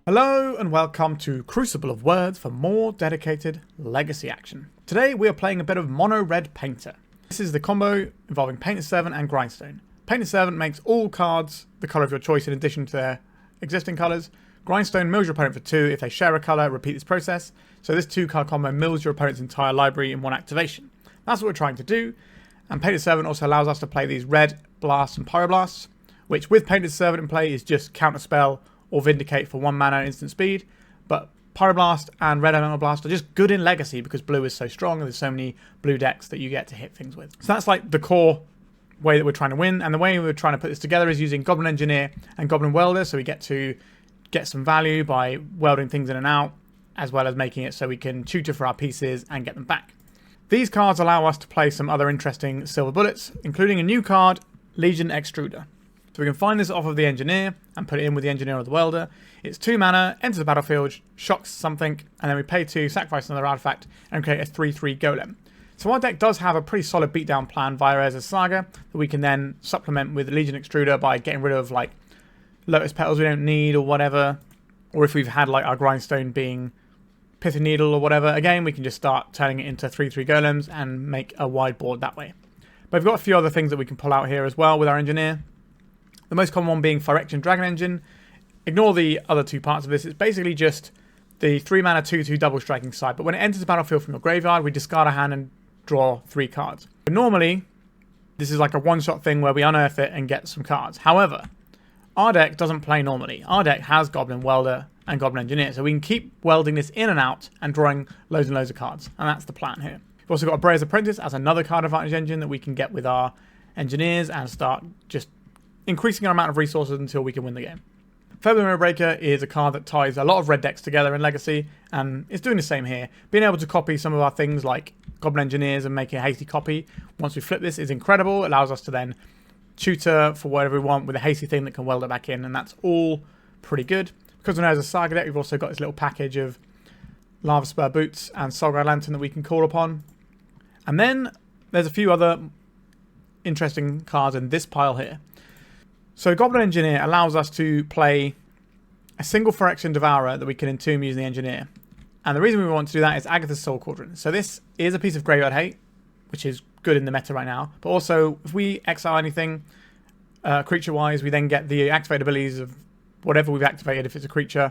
Hello and welcome to Crucible of Words for more dedicated legacy action. Today we are playing a bit of Mono Red Painter. This is the combo involving Painted Servant and Grindstone. Painted Servant makes all cards the colour of your choice in addition to their existing colours. Grindstone mills your opponent for 2 if they share a colour, repeat this process. So this 2-card combo mills your opponent's entire library in one activation. That's what we're trying to do. And Painted Servant also allows us to play these red blasts and pyroblasts, which with Painted Servant in play is just counterspell or Vindicate for 1 mana instant speed, but Pyroblast and Red Elemental Blast are just good in Legacy because blue is so strong and there's so many blue decks that you get to hit things with. So that's like the core way that we're trying to win, and the way we're trying to put this together is using Goblin Engineer and Goblin Welder, so we get to get some value by welding things in and out, as well as making it so we can tutor for our pieces and get them back. These cards allow us to play some other interesting silver bullets, including a new card, Legion Extruder. So we can find this off of the Engineer and put it in with the Engineer or the Welder. It's 2 mana, enters the battlefield, shocks something, and then we pay 2, sacrifice another artifact, and create a 3/3 Golem. So our deck does have a pretty solid beatdown plan via Urza's Saga that we can then supplement with Legion Extruder by getting rid of like Lotus Petals we don't need or whatever. Or if we've had like our Grindstone being Pithy Needle or whatever, again we can just start turning it into 3/3 Golems and make a wide board that way. But we've got a few other things that we can pull out here as well with our Engineer. The most common one being Phyrexian Dragon Engine. Ignore the other 2 parts of this. It's basically just the 3 mana 2/2 double striking side. But when it enters the battlefield from your graveyard, we discard a hand and draw 3 cards. But normally, this is like a one-shot thing where we unearth it and get some cards. However, our deck doesn't play normally. Our deck has Goblin Welder and Goblin Engineer. So we can keep welding this in and out and drawing loads and loads of cards. And that's the plan here. We've also got Breya's Apprentice as another card advantage engine that we can get with our Engineers and start just increasing our amount of resources until we can win the game. Fable Breaker is a card that ties a lot of red decks together in Legacy, and it's doing the same here. Being able to copy some of our things like Goblin Engineers and make a hasty copy once we flip this is incredible. It allows us to then tutor for whatever we want with a hasty thing that can weld it back in, and that's all pretty good. Because when there's a Saga deck, we've also got this little package of Lavaspur Boots and Saga Lantern that we can call upon. And then there's a few other interesting cards in this pile here. So Goblin Engineer allows us to play a single Phyrexian Devourer that we can entomb using the Engineer. And the reason we want to do that is Agatha's Soul Cauldron. So this is a piece of graveyard hate, which is good in the meta right now. But also, if we exile anything creature-wise, we then get the activated abilities of whatever we've activated if it's a creature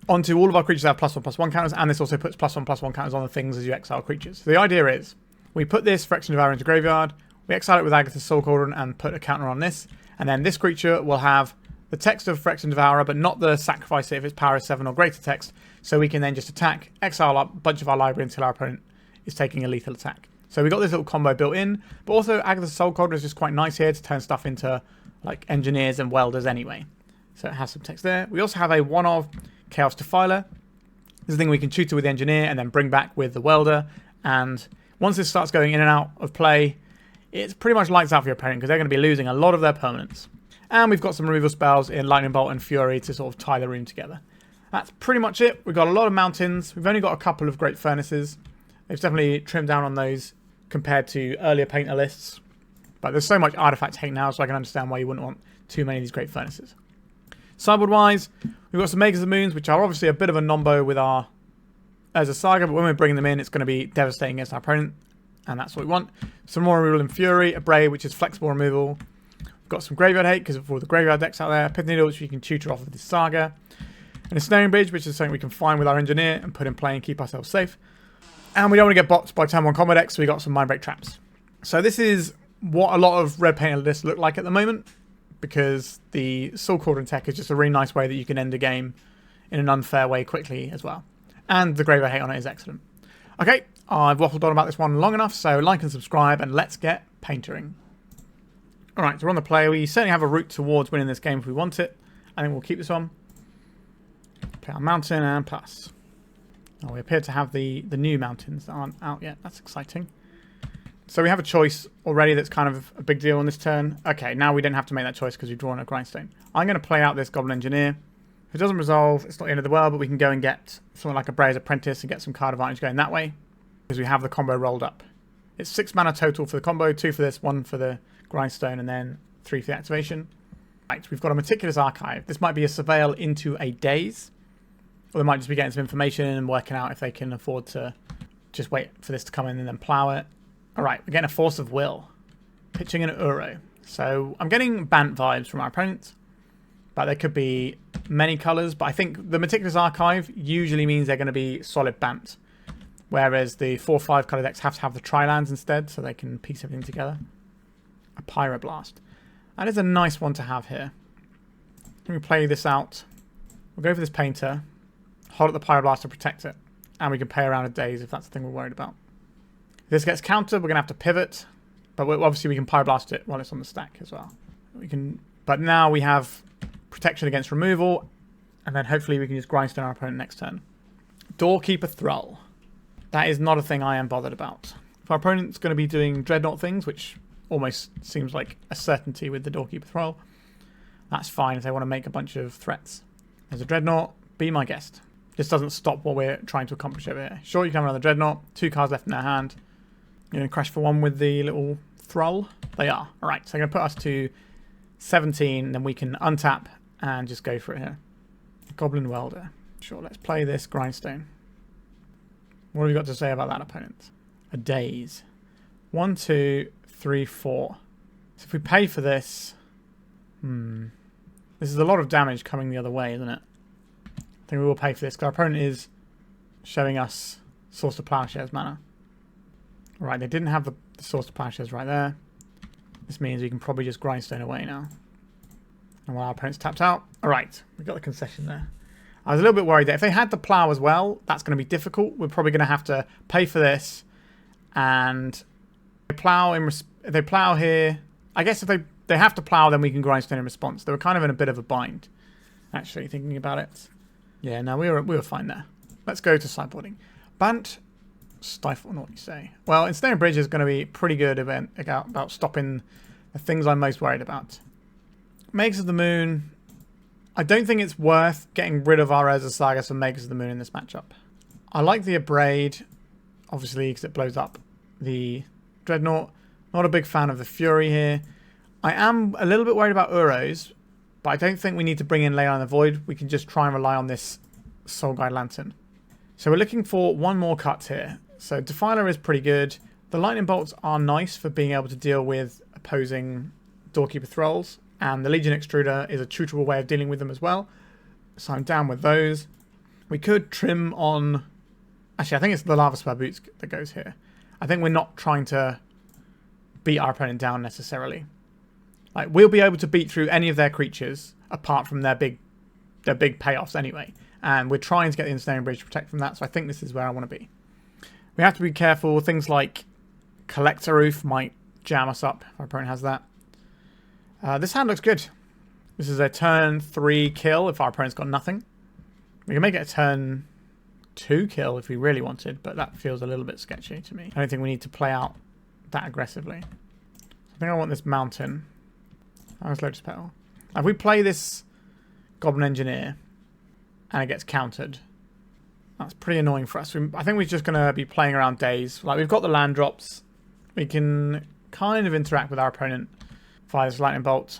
onto all of our creatures that have +1/+1 counters. And this also puts +1/+1 counters on the things as you exile creatures. So the idea is, we put this Phyrexian Devourer into graveyard, we exile it with Agatha's Soul Cauldron and put a counter on this. And then this creature will have the text of Phyrexian Devourer, but not the sacrifice it if its power is 7 or greater text. So we can then just attack, exile a bunch of our library until our opponent is taking a lethal attack. So we got this little combo built in, but also Agatha's Soul Cauldron is just quite nice here to turn stuff into like Engineers and Welders anyway. So it has some text there. We also have a one-of Chaos Defiler. This is a thing we can tutor with the Engineer and then bring back with the Welder. And once this starts going in and out of play, it's pretty much lights out for your opponent because they're going to be losing a lot of their permanents. And we've got some removal spells in Lightning Bolt and Fury to sort of tie the room together. That's pretty much it. We've got a lot of mountains. We've only got a couple of great furnaces. They've definitely trimmed down on those compared to earlier painter lists. But there's so much artifact hate now, so I can understand why you wouldn't want too many of these great furnaces. Sideboard-wise, we've got some Magus of the Moons, which are obviously a bit of a nombo with our Urza Saga, but when we're bringing them in, it's going to be devastating against our opponent. And that's what we want. Some more removal in Fury, Abrade, which is flexible removal. We've got some graveyard hate because of all the graveyard decks out there. Pithy Needle, which we can tutor off of this Saga. And Ensnaring Bridge, which is something we can find with our Engineer and put in play and keep ourselves safe. And we don't want to get boxed by turn 1 combo decks, so we got some Mindbreak traps. So this is what a lot of red painted lists look like at the moment, because the Soul Cauldron tech is just a really nice way that you can end a game in an unfair way quickly as well. And the graveyard hate on it is excellent. Okay, I've waffled on about this one long enough, so like and subscribe, and let's get paintering. Alright, so we're on the play. We certainly have a route towards winning this game if we want it. I think we'll keep this on. Play our mountain and pass. Oh, we appear to have the new mountains that aren't out yet. That's exciting. So we have a choice already that's kind of a big deal on this turn. Okay, now we don't have to make that choice because we've drawn a Grindstone. I'm going to play out this Goblin Engineer. If it doesn't resolve, it's not the end of the world, but we can go and get something like a Breya's Apprentice and get some card advantage going that way, because we have the combo rolled up. It's 6 mana total for the combo, 2 for this, 1 for the Grindstone, and then 3 for the activation. Right, we've got a meticulous archive. This might be a surveil into a daze. Or they might just be getting some information and working out if they can afford to just wait for this to come in and then plow it. Alright, we're getting a Force of Will. Pitching an Uro. So I'm getting Bant vibes from our opponents. But there could be many colours. But I think the meticulous archive usually means they're going to be solid Bant. Whereas the 4-5 colour decks have to have the Tri-lands instead, so they can piece everything together. A Pyroblast. That is a nice one to have here. Let me play this out. We'll go for this Painter. Hold up the Pyroblast to protect it. And we can pay around a daze if that's the thing we're worried about. If this gets countered, we're going to have to pivot. But obviously we can Pyroblast it while it's on the stack as well. But now we have protection against removal. And then hopefully we can just Grindstone our opponent next turn. Doorkeeper Thrall. That is not a thing I am bothered about. If our opponent's going to be doing Dreadnought things, which almost seems like a certainty with the Doorkeeper Thrall, that's fine if they want to make a bunch of threats. There's a Dreadnought. Be my guest. This doesn't stop what we're trying to accomplish over here. Sure, you can have another Dreadnought. 2 cards left in their hand. You're going to crash for 1 with the little Thrall? They are. Alright, so they're going to put us to 17. Then we can untap and just go for it here. Goblin Welder. Sure, let's play this Grindstone. What have you got to say about that opponent? A daze. 1, 2, 3, 4. So if we pay for this... This is a lot of damage coming the other way, isn't it? I think we will pay for this, because our opponent is showing us Source of Plowshares mana. Right, they didn't have the Source of Plowshares right there. This means we can probably just Grindstone away now. And while our opponent's tapped out... Alright, we got the concession there. I was a little bit worried that if they had the plow as well, that's going to be difficult. We're probably going to have to pay for this. And if they plow here... I guess if they have to plow, then we can Grindstone in response. They were kind of in a bit of a bind, actually, thinking about it. Yeah, no, we were fine there. Let's go to sideboarding. Bant, Stifle, what do you say? Well, Ensnaring Bridge is going to be pretty good about stopping the things I'm most worried about. Magus of the Moon. I don't think it's worth getting rid of our Urza Saga for Magus of the Moon in this matchup. I like the Abrade, obviously, because it blows up the Dreadnought. Not a big fan of the Fury here. I am a little bit worried about Uros, but I don't think we need to bring in Leyline the Void. We can just try and rely on this Soul Guide Lantern. So we're looking for 1 more cut here. So Defiler is pretty good. The Lightning Bolts are nice for being able to deal with opposing Doorkeeper Thralls. And the Legion Extruder is a tutable way of dealing with them as well. So I'm down with those. We could trim on... Actually, I think it's the Lavaspur Boots that goes here. I think we're not trying to beat our opponent down necessarily. Like, we'll be able to beat through any of their creatures apart from their big payoffs anyway. And we're trying to get the Ensnaring Bridge to protect from that, so I think this is where I want to be. We have to be careful. Things like Collector Roof might jam us up if our opponent has that. This hand looks good. This is a turn 3 kill if our opponent's got nothing. We can make it a turn 2 kill if we really wanted, but that feels a little bit sketchy to me. I don't think we need to play out that aggressively. I think I want this mountain. That was Lotus Petal. Now, if we play this Goblin Engineer and it gets countered, that's pretty annoying for us. I think we're just going to be playing around days. Like, we've got the land drops. We can kind of interact with our opponent via this Lightning Bolt.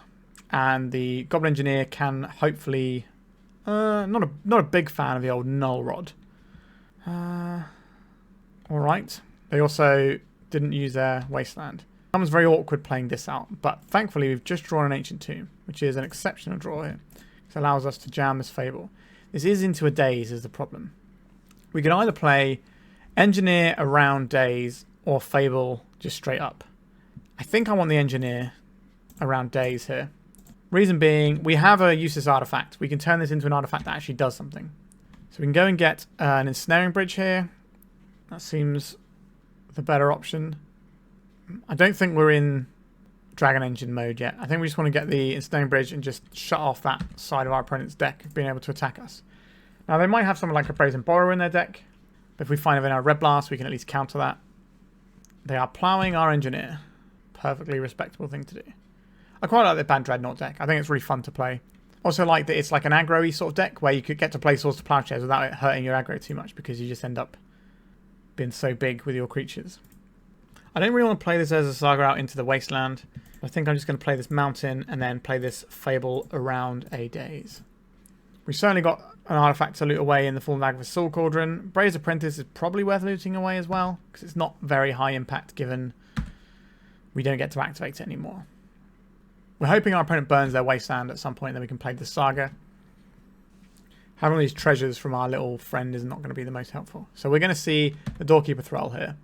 And the Goblin Engineer can hopefully... not a big fan of the old Null Rod. Alright. They also didn't use their Wasteland. It becomes very awkward playing this out. But thankfully we've just drawn an Ancient Tomb, which is an exceptional draw here. It allows us to jam this Fable. This is into a daze is the problem. We can either play Engineer around daze or Fable just straight up. I think I want the Engineer around daze here. Reason being, we have a useless artifact. We can turn this into an artifact that actually does something. So we can go and get an Ensnaring Bridge here. That seems the better option. I don't think we're in Dragon Engine mode yet. I think we just want to get the Ensnaring Bridge and just shut off that side of our opponent's deck of being able to attack us. Now, they might have something like a Brazen Borrower in their deck. But if we find it in our Red Blast, we can at least counter that. They are ploughing our Engineer. Perfectly respectable thing to do. I quite like the Bad Dreadnought deck. I think it's really fun to play. Also like that it's like an aggro-y sort of deck where you could get to play Swords to Plowshares without it hurting your aggro too much because you just end up being so big with your creatures. I don't really want to play this as a Saga out into the wasteland. I think I'm just going to play this mountain and then play this Fable around a daze. We certainly got an artifact to loot away in the form of Agatha's Soul Cauldron. Breya's Apprentice is probably worth looting away as well, because it's not very high impact given we don't get to activate it anymore. We're hoping our opponent burns their wasteland at some point, then we can play the Saga. Having all these treasures from our little friend is not going to be the most helpful. So we're going to see the Doorkeeper Thrall here.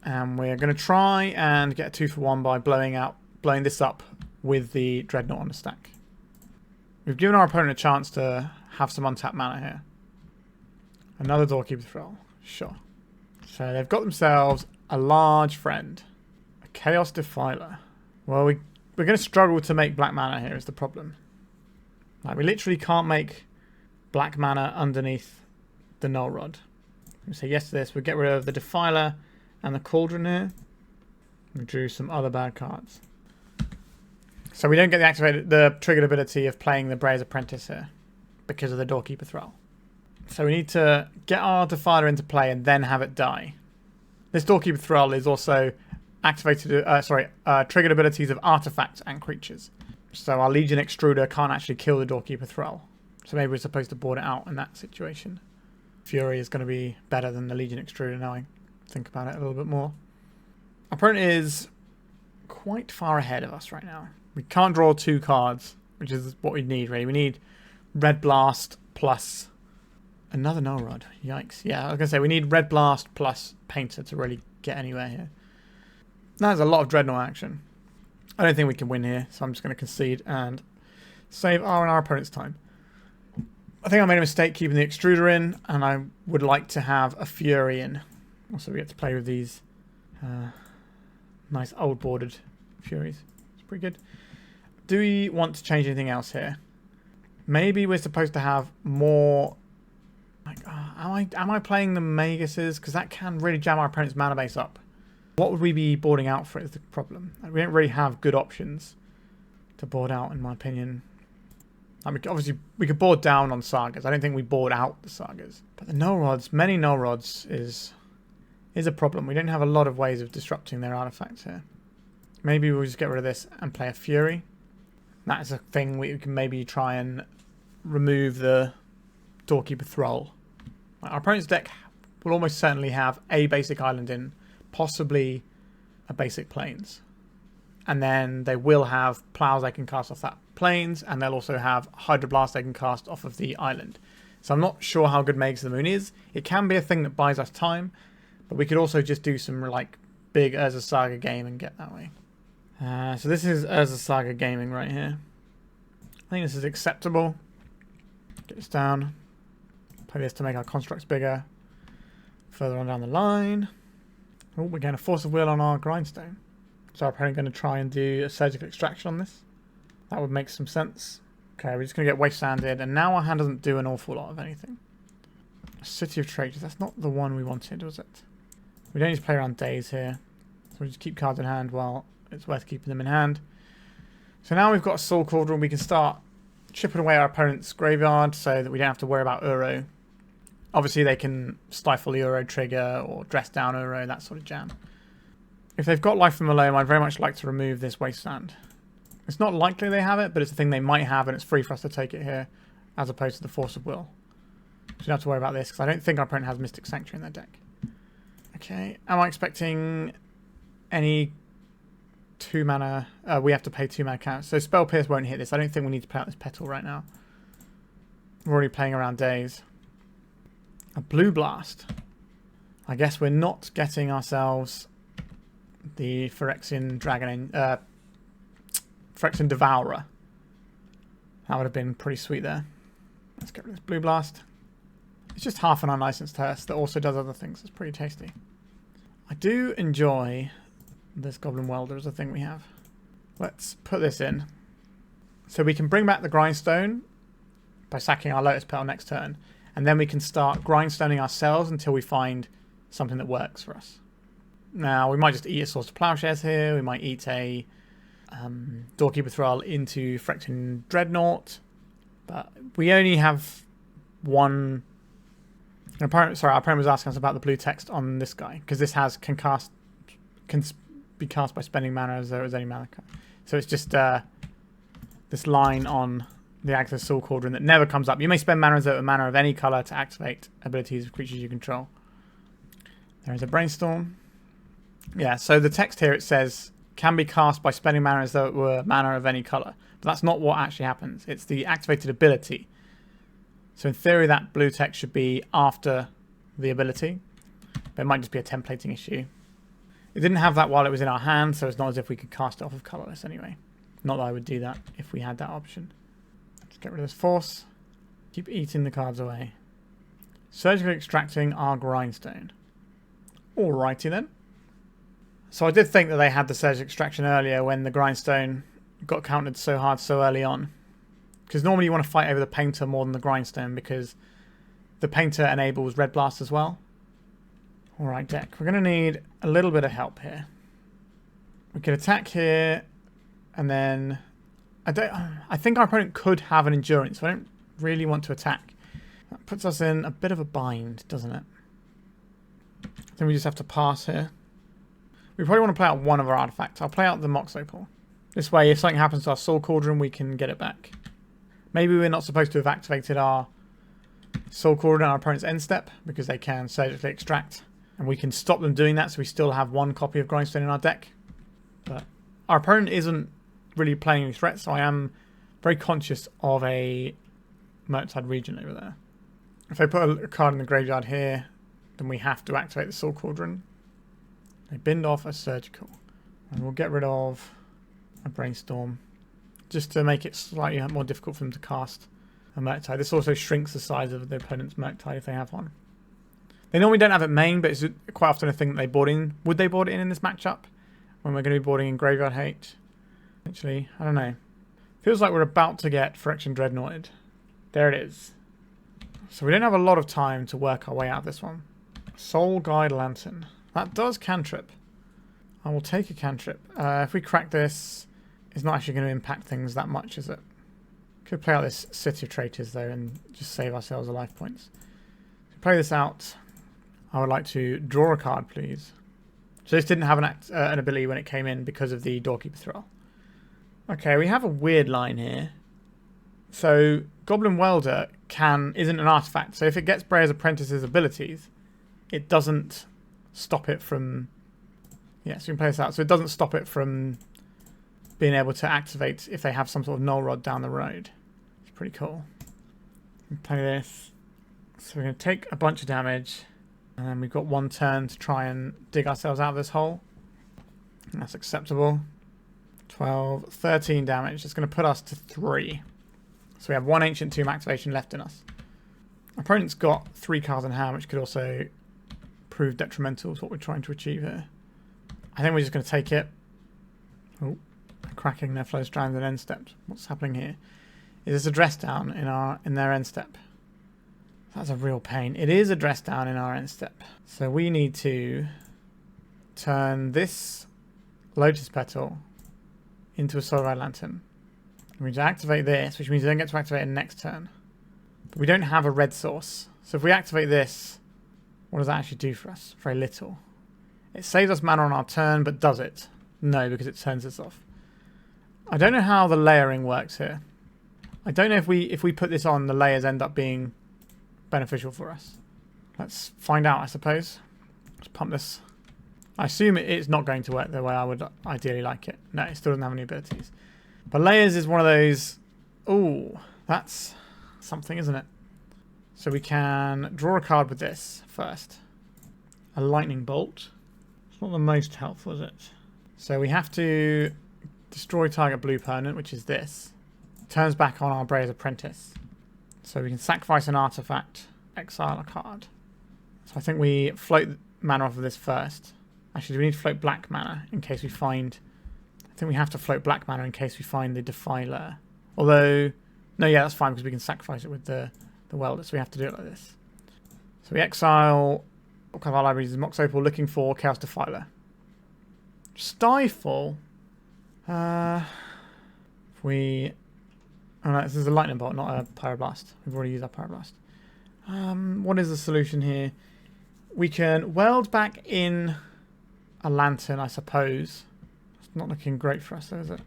And we're going to try and get a 2-for-1 by blowing this up with the Dreadnought on the stack. We've given our opponent a chance to have some untapped mana here. Another Doorkeeper Thrall. Sure. So they've got themselves a large friend. A Chaos Defiler. Well, we're going to struggle to make black mana here is the problem. Like, we literally can't make black mana underneath the Null Rod. We say yes to this. We'll get rid of the Defiler and the Cauldron here. We drew some other bad cards. So we don't get the triggered ability of playing the Breya's Apprentice here because of the Doorkeeper Thrall. So we need to get our Defiler into play and then have it die. This Doorkeeper Thrall is also triggered abilities of artifacts and creatures. So our Legion Extruder can't actually kill the Doorkeeper Thrall. So maybe we're supposed to board it out in that situation. Fury is going to be better than the Legion Extruder now I think about it a little bit more. Our opponent is quite far ahead of us right now. We can't draw 2 cards, which is what we need really. We need Red Blast plus another Null Rod. Yikes. Yeah, I was going to say we need Red Blast plus Painter to really get anywhere here. That's a lot of Dreadnought action. I don't think we can win here, so I'm just going to concede and save our opponent's time. I think I made a mistake keeping the Extruder in, and I would like to have a Fury in. Also, we get to play with these nice old bordered Furies. It's pretty good. Do we want to change anything else here? Maybe we're supposed to have more... Like, am I playing the Maguses? Because that can really jam our opponent's mana base up. What would we be boarding out for is the problem. We don't really have good options to board out, in my opinion. I mean, obviously, we could board down on Sagas. I don't think we board out the Sagas. But the Null Rods, many Null Rods is a problem. We don't have a lot of ways of disrupting their artifacts here. Maybe we'll just get rid of this and play a Fury. That is a thing we can maybe try and remove the Doorkeeper Thrall. Our opponent's deck will almost certainly have a basic island in, possibly a basic plains. And then they will have plows they can cast off that plains, and they'll also have Hydroblast they can cast off of the island. So I'm not sure how good Magus of the Moon is. It can be a thing that buys us time, but we could also just do some like big Urza Saga game and get that way. So this is Urza Saga gaming right here. I think this is acceptable. Get this down. Play this to make our constructs bigger. Further on down the line. Oh, we're getting a Force of Will on our Grindstone. So our opponent going to try and do a surgical extraction on this. That would make some sense. Okay, we're just going to get wastelanded, and now our hand doesn't do an awful lot of anything. City of Traitors, that's not the one we wanted, was it? We don't need to play around days here. So we just keep cards in hand while it's worth keeping them in hand. So now we've got a Soul Cauldron, we can start chipping away our opponent's graveyard so that we don't have to worry about Uro. Obviously they can stifle the Uro trigger or dress down Uro, that sort of jam. If they've got Life from Malone, I'd very much like to remove this wasteland. It's not likely they have it, but it's a thing they might have, and it's free for us to take it here, as opposed to the Force of Will. So you don't have to worry about this, because I don't think our opponent has Mystic Sanctuary in their deck. Okay, am I expecting any 2 mana? We have to pay 2 mana counts. So Spell Pierce won't hit this. I don't think we need to play out this Petal right now. We're already playing around days. A Blue Blast. I guess we're not getting ourselves the Phyrexian Phyrexian Devourer. That would have been pretty sweet there. Let's get rid of this Blue Blast. It's just half an unlicensed hearse that also does other things. It's pretty tasty. I do enjoy this Goblin Welder as a thing we have. Let's put this in. So we can bring back the Grindstone by sacking our Lotus Petal next turn. And then we can start grindstoning ourselves until we find something that works for us. Now, we might just eat a Source of Plowshares here. We might eat a Doorkeeper Thrall into Phyrexian Dreadnought. But we only have one... Our opponent was asking us about the blue text on this guy, because this can cast can be cast by spending mana as though it was any mana card. So it's just this line on the Agatha Soul Cauldron that never comes up. You may spend mana as though it were mana of any colour to activate abilities of creatures you control. There is a Brainstorm. Yeah, so the text here, it says, can be cast by spending mana as though it were mana of any colour. But that's not what actually happens. It's the activated ability. So in theory, that blue text should be after the ability. But it might just be a templating issue. It didn't have that while it was in our hand, so it's not as if we could cast it off of colourless anyway. Not that I would do that if we had that option. Let's get rid of this force. Keep eating the cards away. Surgically extracting our Grindstone. Alrighty then. So I did think that they had the surge extraction earlier when the Grindstone got countered so hard so early on. Because normally you want to fight over the Painter more than the Grindstone because the Painter enables Red Blast as well. Alright, deck. We're going to need a little bit of help here. We could attack here and then... I think our opponent could have an Endurance, so I don't really want to attack. That puts us in a bit of a bind, doesn't it? I think we just have to pass here. We probably want to play out one of our artifacts. I'll play out the Mox Opal. This way, if something happens to our Soul Cauldron, we can get it back. Maybe we're not supposed to have activated our Soul Cauldron on our opponent's end step because they can surgically extract. And we can stop them doing that so we still have one copy of Grindstone in our deck. But our opponent isn't really playing any threats, so I am very conscious of a Murktide region over there. If I put a card in the graveyard here, then we have to activate the Soul Cauldron. They bind off a Surgical. And we'll get rid of a Brainstorm just to make it slightly more difficult for them to cast a Murktide. This also shrinks the size of the opponent's Murktide if they have one. They normally don't have it main, but it's quite often a thing that they board in. Would they board it in this matchup? When we're going to be boarding in Graveyard Hate? Actually, I don't know. Feels like we're about to get Phyrexian Dreadnoughted. There it is. So we don't have a lot of time to work our way out of this one. Soul Guide Lantern. That does cantrip. I will take a cantrip. If we crack this, it's not actually going to impact things that much, is it? Could play out this City of Traitors, though, and just save ourselves the life points. To play this out, I would like to draw a card, please. So this didn't have an ability when it came in because of the Doorkeeper Thrall. Okay, we have a weird line here. So Goblin Welder isn't an artifact. So if it gets Breya's Apprentice's abilities, it doesn't stop it from... Yeah, so we can play this out. So it doesn't stop it from being able to activate if they have some sort of Null Rod down the road. It's pretty cool. We play this. So we're going to take a bunch of damage. And then we've got one turn to try and dig ourselves out of this hole. And that's acceptable. 12, 13 damage. It's going to put us to 3. So we have one Ancient Tomb activation left in us. Our opponent's got 3 cards in hand, which could also prove detrimental to what we're trying to achieve here. I think we're just going to take it. Oh, cracking their flow strands and end steps. What's happening here? Is this a dress down in their end step? That's a real pain. It is a dress down in our end step. So we need to turn this Lotus Petal into a Soul Guide Lantern. We need to activate this, which means we don't get to activate it next turn. But we don't have a red source. So if we activate this, what does that actually do for us? Very little. It saves us mana on our turn, but does it? No, because it turns this off. I don't know how the layering works here. I don't know if we put this on, the layers end up being beneficial for us. Let's find out, I suppose. Let's pump this. I assume it's not going to work the way I would ideally like it. No, it still doesn't have any abilities. But layers is one of those... Ooh, that's something, isn't it? So we can draw a card with this first. A lightning bolt. It's not the most helpful, is it? So we have to destroy target blue permanent, which is this. Turns back on our Breya's Apprentice. So we can sacrifice an artifact, exile a card. So I think we float mana off of this first. Actually, do we need to float black mana in case we find... I think we have to float black mana in case we find the Defiler. Although... No, yeah, that's fine because we can sacrifice it with the Welder. So we have to do it like this. So we exile... What kind of our libraries is Mox Opal looking for Chaos Defiler. Stifle. If we... Oh no, this is a lightning bolt, not a pyroblast. We've already used our pyroblast. What is the solution here? We can weld back in a lantern, I suppose. It's not looking great for us though, is it?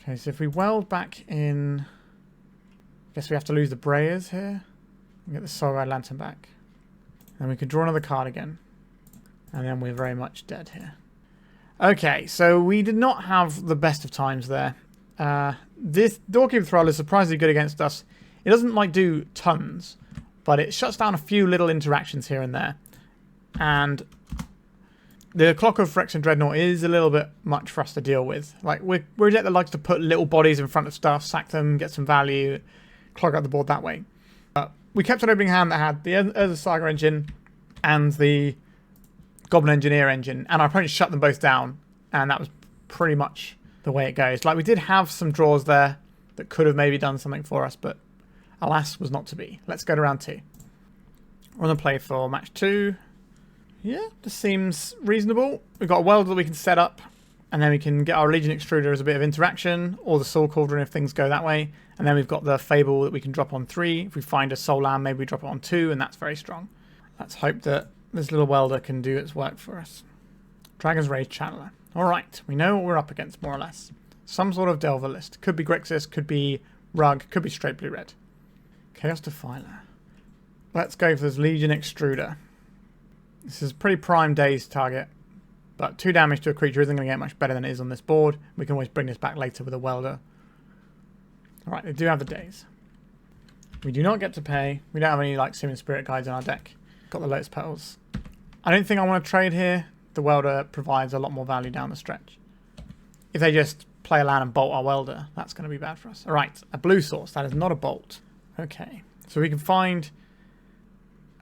Okay, so if we weld back in... I guess we have to lose the Breyas here. And get the Soul Lantern back. And we can draw another card again. And then we're very much dead here. Okay, so we did not have the best of times there. This Doorkeeper Thrall is surprisingly good against us. It doesn't like do tons, but it shuts down a few little interactions here and there. And the Clock of Phyrexian Dreadnought is a little bit much for us to deal with. Like, we're a deck that likes to put little bodies in front of stuff, sack them, get some value, clog out the board that way. We kept an opening hand that had the Urza Saga engine and the Goblin Engineer engine, and our opponent shut them both down, and that was pretty much the way it goes. Like, we did have some draws there that could have maybe done something for us, but alas, was not to be. Let's go to round 2. We're on the play for match 2. Yeah, this seems reasonable. We've got a welder that we can set up, and then we can get our Legion Extruder as a bit of interaction, or the Soul Cauldron if things go that way. And then we've got the Fable that we can drop on 3. If we find a Soul Land, maybe we drop it on 2, and that's very strong. Let's hope that this little welder can do its work for us. Dragon's Rage Channeler. Alright, we know what we're up against, more or less. Some sort of Delver list. Could be Grixis, could be Rug, could be straight blue-red. Chaos Defiler. Let's go for this Legion Extruder. This is a pretty prime days target, but 2 damage to a creature isn't going to get much better than it is on this board. We can always bring this back later with a welder. Alright, they do have the days. We do not get to pay. We don't have any like Summon Spirit Guides in our deck. Got the Lotus Petals. I don't think I want to trade here. The welder provides a lot more value down the stretch. If they just play a land and bolt our welder, that's going to be bad for us. Alright, a blue source. That is not a bolt. Okay, so we can find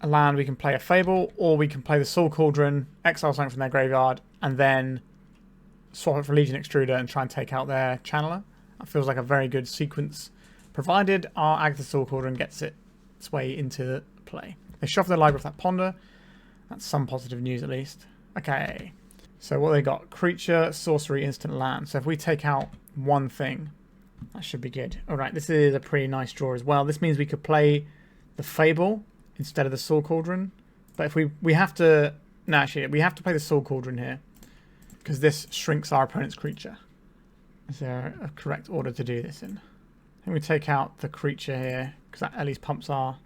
a land, we can play a Fable, or we can play the Soul Cauldron, exile something from their graveyard, and then swap it for Legion Extruder and try and take out their Channeler. That feels like a very good sequence, provided our Agatha Soul Cauldron gets its way into play. They shuffle their library with that Ponder. That's some positive news at least. Okay, so what they got? Creature, sorcery, instant land. So if we take out one thing, that should be good. Alright, this is a pretty nice draw as well. This means we could play the Fable instead of the Soul Cauldron. But if we have to... No, actually, we have to play the Soul Cauldron here, because this shrinks our opponent's creature. Is there a correct order to do this in? I think we take out the creature here, because that at least pumps our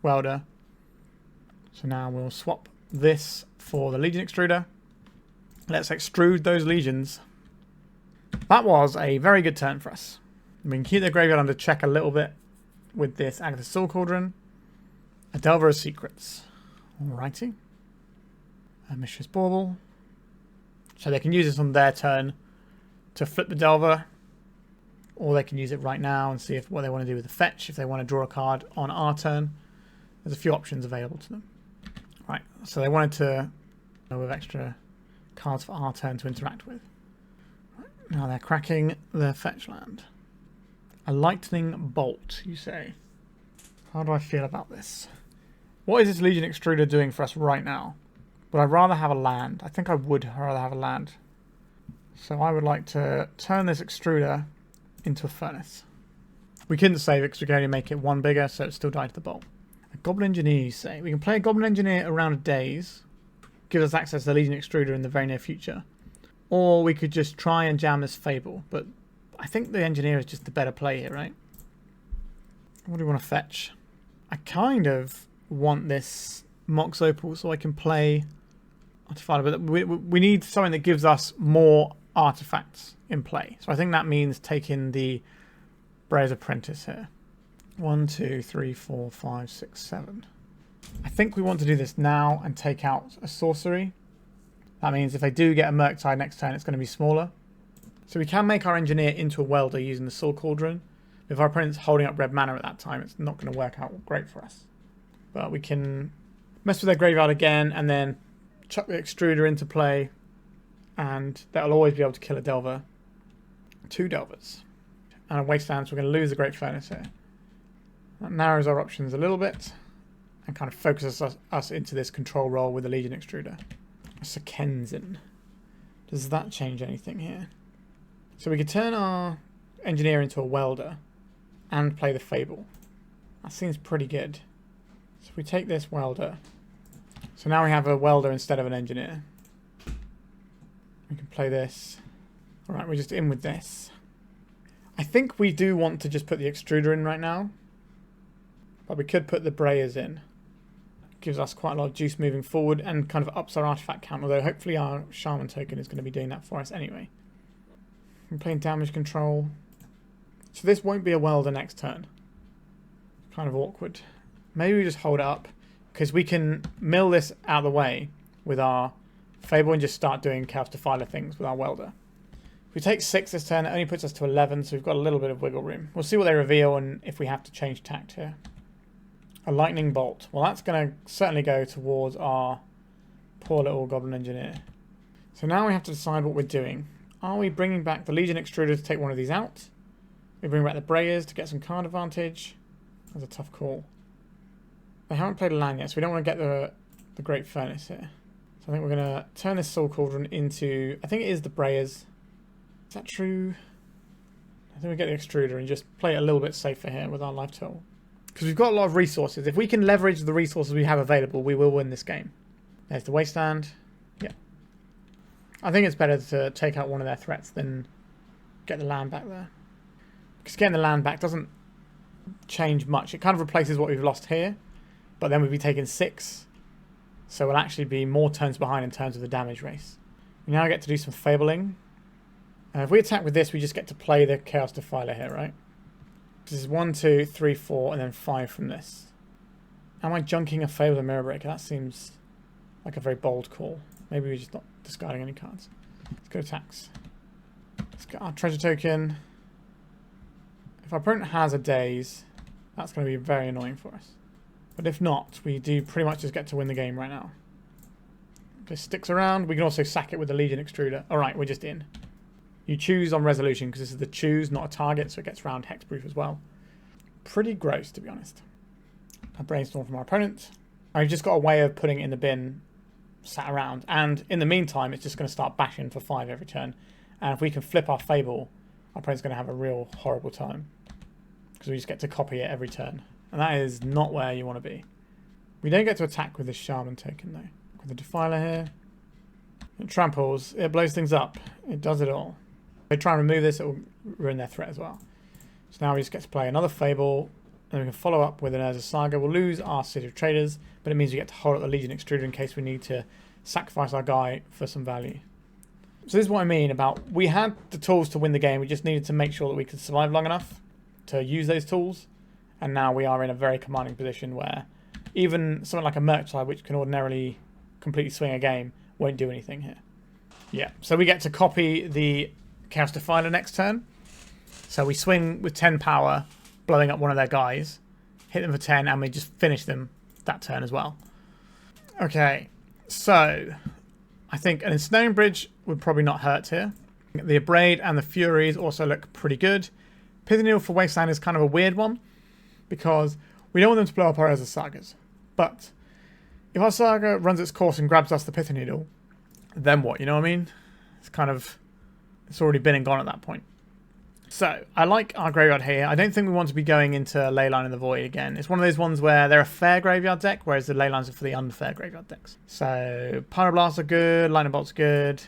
welder. So now we'll swap this for the Legion Extruder. Let's extrude those legions. That was a very good turn for us. We can keep the graveyard under check a little bit with this Agatha Soul Cauldron. A Delver of Secrets. Alrighty. A Mistress Bauble. So they can use this on their turn to flip the Delver. Or they can use it right now and see what they want to do with the fetch. If they want to draw a card on our turn. There's a few options available to them. Right, so they wanted to go with extra cards for our turn to interact with. Right, now they're cracking their fetch land. A lightning bolt, you say. How do I feel about this? What is this Legion Extruder doing for us right now? Would I rather have a land? I think I would rather have a land. So I would like to turn this Extruder into a furnace. We couldn't save it because we can only make it one bigger, so it still died to the bolt. A Goblin Engineer, you say? We can play a Goblin Engineer around a days. Gives us access to the Legion Extruder in the very near future. Or we could just try and jam this Fable. But I think the Engineer is just the better play here, right? What do we want to fetch? I kind of want this Mox Opal so I can play Artificer, but we need something that gives us more artifacts in play. So I think that means taking the Breya's Apprentice here. 1, 2, 3, 4, 5, 6, 7. I think we want to do this now and take out a sorcery. That means if they do get a Murktide next turn, it's going to be smaller. So we can make our Engineer into a welder using the Soul Cauldron. If our opponent's holding up red mana at that time, it's not going to work out great for us. But we can mess with their graveyard again and then chuck the Extruder into play. And that'll always be able to kill a Delver. 2 Delvers. And a Wasteland, so we're going to lose the Great Furnace here. That narrows our options a little bit. And kind of focuses us into this control role with the Legion Extruder. A Sokenzan. Does that change anything here? So we could turn our Engineer into a welder. And play the Fable. That seems pretty good. So if we take this welder. So now we have a welder instead of an Engineer. We can play this. Alright, we're just in with this. I think we do want to just put the extruder in right now. But we could put the Breyas in. Gives us quite a lot of juice moving forward and kind of ups our artifact count, although hopefully our Shaman token is going to be doing that for us anyway. I'm playing damage control. So this won't be a welder next turn. Kind of awkward. Maybe we just hold it up, because we can mill this out of the way with our Fable and just start doing Chaos Defiler things with our welder. If we take 6 this turn, it only puts us to 11, so we've got a little bit of wiggle room. We'll see what they reveal and if we have to change tact here. A lightning bolt. Well, that's going to certainly go towards our poor little Goblin Engineer. So now we have to decide what we're doing. Are we bringing back the Legion Extruder to take one of these out? We bring back the Breyas to get some card advantage. That's a tough call. They haven't played a land yet, so we don't want to get the Great Furnace here. So I think we're going to turn this Soul Cauldron into... I think it is the Breyas. Is that true? I think we get the Extruder and just play it a little bit safer here with our life total. Because we've got a lot of resources. If we can leverage the resources we have available, we will win this game. There's the Wasteland. Yeah. I think it's better to take out one of their threats than get the land back there. Because getting the land back doesn't change much. It kind of replaces what we've lost here. But then we'd be taking 6. So we'll actually be more turns behind in terms of the damage race. We now get to do some Fabling. If we attack with this, we just get to play the Chaos Defiler here, right? This is 1, 2, 3, 4, and then 5 from this. Am I junking a Fable and Mirror Breaker? That seems like a very bold call. Maybe we're just not discarding any cards. Let's go attacks. Let's get our treasure token. If our opponent has a daze, that's going to be very annoying for us. But if not, we do pretty much just get to win the game right now. If this sticks around, we can also sack it with the Legion Extruder. Alright, we're just in. You choose on resolution because this is the choose, not a target, so it gets round hexproof as well. Pretty gross, to be honest. A brainstorm from our opponent. I've just got a way of putting it in the bin sat around, and in the meantime, it's just going to start bashing for 5 every turn. And if we can flip our Fable, our opponent's going to have a real horrible time because we just get to copy it every turn, and that is not where you want to be. We don't get to attack with this Shaman token though. With the Defiler here, it tramples, it blows things up, it does it all. If they try and remove this, it will ruin their threat as well. So now we just get to play another Fable, and we can follow up with an Urza Saga. We'll lose our City of Traitors, but it means we get to hold up the Legion Extruder in case we need to sacrifice our guy for some value. So this is what I mean about, we had the tools to win the game, we just needed to make sure that we could survive long enough to use those tools, and now we are in a very commanding position where even something like a Murktide, which can ordinarily completely swing a game, won't do anything here. Yeah, so we get to copy the Chaos Defiler next turn. So we swing with 10 power, blowing up one of their guys, hit them for 10, and we just finish them that turn as well. Okay, so I think an Ensnaring Bridge would probably not hurt here. The Abrade and the Furies also look pretty good. Pithing Needle for Wasteland is kind of a weird one, because we don't want them to blow up our Urza Sagas. But if our Saga runs its course and grabs us the Pithing Needle, then what, you know what I mean? It's already been and gone at that point. So, I like our graveyard here. I don't think we want to be going into Leyline in the Void again. It's one of those ones where they're a fair graveyard deck, whereas the Leylines are for the unfair graveyard decks. So, Pyroblast are good, Lightning Bolt's good.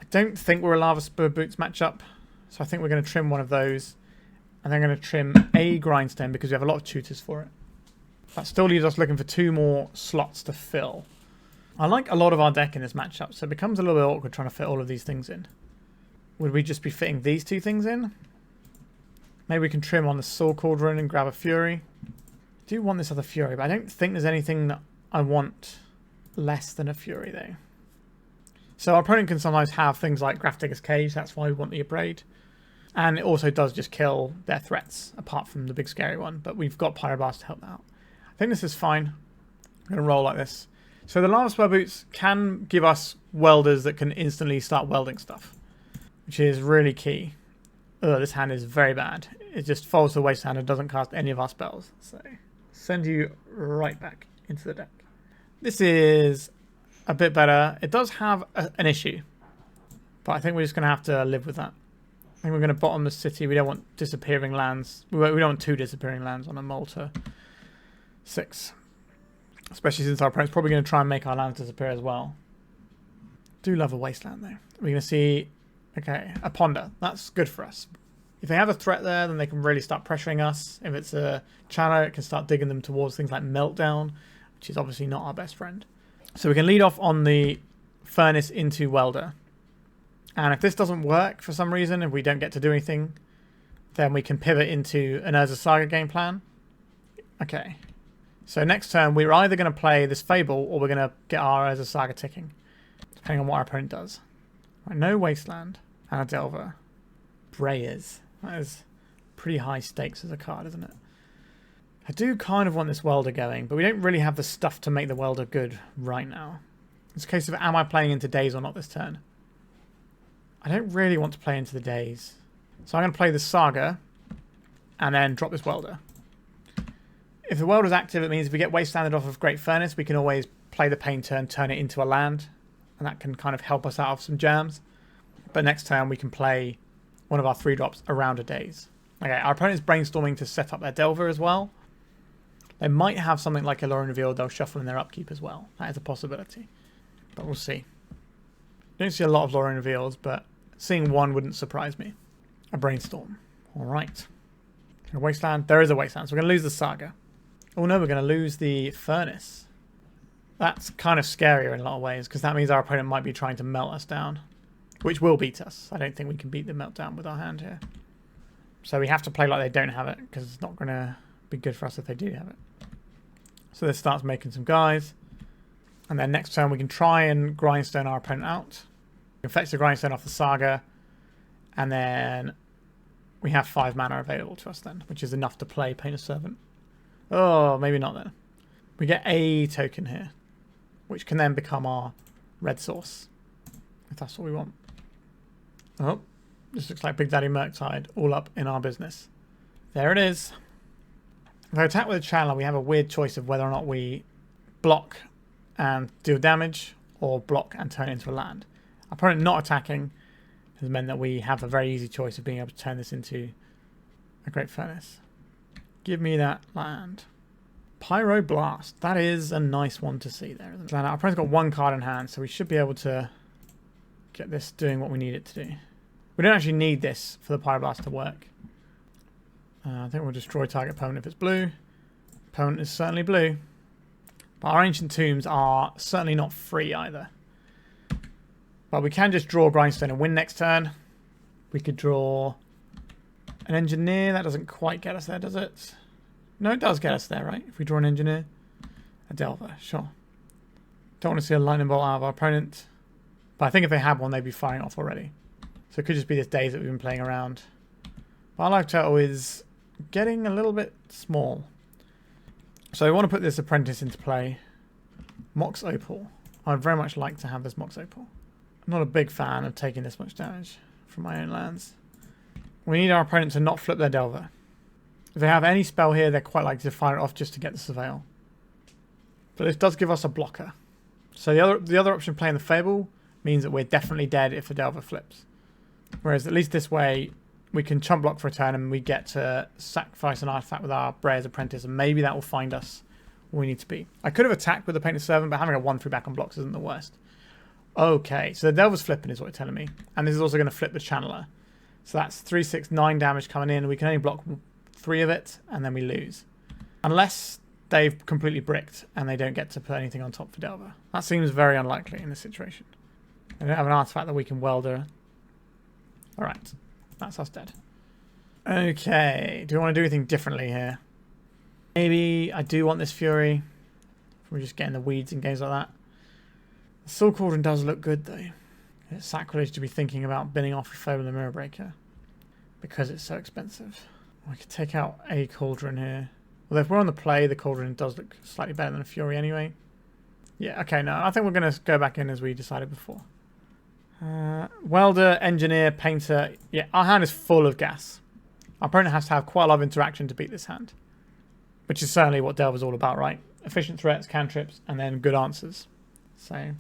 I don't think we're a Lavaspur Boots matchup, so I think we're going to trim one of those. And then I'm going to trim a Grindstone because we have a lot of tutors for it. That still leaves us looking for 2 more slots to fill. I like a lot of our deck in this matchup, so it becomes a little bit awkward trying to fit all of these things in. Would we just be fitting these 2 things in? Maybe we can trim on the Soul Cauldron and grab a Fury. I do want this other Fury, but I don't think there's anything that I want less than a Fury though. So our opponent can sometimes have things like Grafdigger's Cage, that's why we want the Abrade. And it also does just kill their threats, apart from the big scary one, but we've got Pyroblast to help out. I think this is fine. I'm going to roll like this. So the Lavaspur Boots can give us welders that can instantly start welding stuff, which is really key. Ugh, this hand is very bad. It just falls to the Wasteland and doesn't cast any of our spells. So, send you right back into the deck. This is a bit better. It does have an issue, but I think we're just going to have to live with that. I think we're going to bottom the city. We don't want disappearing lands. We don't want 2 disappearing lands on a Malta 6. Especially since our opponent's probably going to try and make our lands disappear as well. Do love a Wasteland though. We're going to see, okay, a Ponder. That's good for us. If they have a threat there, then they can really start pressuring us. If it's a Channeler, it can start digging them towards things like Meltdown, which is obviously not our best friend. So we can lead off on the Furnace into Welder. And if this doesn't work for some reason, if we don't get to do anything, then we can pivot into an Urza Saga game plan. Okay. So next turn, we're either going to play this Fable or we're going to get our Urza Saga ticking, depending on what our opponent does. Right, no Wasteland and a Delver. Breyas. That is pretty high stakes as a card, isn't it? I do kind of want this Welder going, but we don't really have the stuff to make the Welder good right now. It's a case of, am I playing into Days or not this turn? I don't really want to play into the Days. So I'm going to play the Saga and then drop this Welder. If the Welder's active, it means if we get Wastelanded off of Great Furnace, we can always play the Pain turn, turn it into a land, and that can kind of help us out of some jams. But next turn, we can play one of our 3-drops around a Daze. Okay, our opponent's brainstorming to set up their Delver as well. They might have something like a Alluring Reveal they'll shuffle in their upkeep as well. That is a possibility. But we'll see. Don't see a lot of Alluring Reveals, but seeing one wouldn't surprise me. A Brainstorm. Alright. A Wasteland. There is a Wasteland, so we're going to lose the Saga. Oh no, we're going to lose the Furnace. That's kind of scarier in a lot of ways, because that means our opponent might be trying to melt us down. Which will beat us. I don't think we can beat the Meltdown with our hand here. So we have to play like they don't have it, because it's not going to be good for us if they do have it. So this starts making some guys. And then next turn we can try and Grindstone our opponent out. We can fetch the Grindstone off the Saga. And then we have 5 mana available to us then, which is enough to play Painter's Servant. Oh, maybe not then. We get a token here, which can then become our red source, if that's what we want. Oh, this looks like Big Daddy Murktide all up in our business. There it is. If I attack with a Channeler, we have a weird choice of whether or not we block and deal damage or block and turn it into a land. Our opponent not attacking has meant that we have a very easy choice of being able to turn this into a Great Furnace. Give me that land. Pyroblast. That is a nice one to see there, isn't it? Our opponent's got 1 card in hand, so we should be able to get this doing what we need it to do. We don't actually need this for the Pyroblast to work. I think we'll destroy target opponent if it's blue. Opponent is certainly blue. But our Ancient Tombs are certainly not free either. But we can just draw Grindstone and win next turn. We could draw an Engineer. That doesn't quite get us there, does it? No, it does get us there, right? If we draw an Engineer. A Delver, sure. Don't want to see a Lightning Bolt out of our opponent. But I think if they had one, they'd be firing off already. So it could just be this Daze that we've been playing around. But our life total is getting a little bit small. So I want to put this Apprentice into play. Mox Opal. I'd very much like to have this Mox Opal. I'm not a big fan of taking this much damage from my own lands. We need our opponent to not flip their Delver. If they have any spell here, they're quite likely to fire it off just to get the Surveil. But this does give us a blocker. So the other option, playing the Fable, means that we're definitely dead if the Delver flips. Whereas at least this way, we can chump block for a turn and we get to sacrifice an artifact with our Breya's Apprentice, and maybe that will find us where we need to be. I could have attacked with the Painted Servant, but having a 1/3 back on blocks isn't the worst. Okay, so the Delver's flipping is what you're telling me. And this is also going to flip the Channeler. So that's 3, 6, 9 damage coming in. We can only block 3 of it, and then we lose. Unless they've completely bricked and they don't get to put anything on top for Delver. That seems very unlikely in this situation. They don't have an artifact that we can welder. Alright, that's us dead. Okay, do we want to do anything differently here? Maybe I do want this Fury. We're just getting the weeds in games like that. The Soul Cauldron does look good though. It's sacrilege to be thinking about binning off a Fable the Mirror Breaker because it's so expensive. I could take out a Cauldron here. Although if we're on the play, the Cauldron does look slightly better than a Fury anyway. Yeah, okay, no, I think we're going to go back in as we decided before. Welder, Engineer, Painter. Yeah, our hand is full of gas. Our opponent has to have quite a lot of interaction to beat this hand. Which is certainly what Delver's all about, right? Efficient threats, cantrips, and then good answers. So,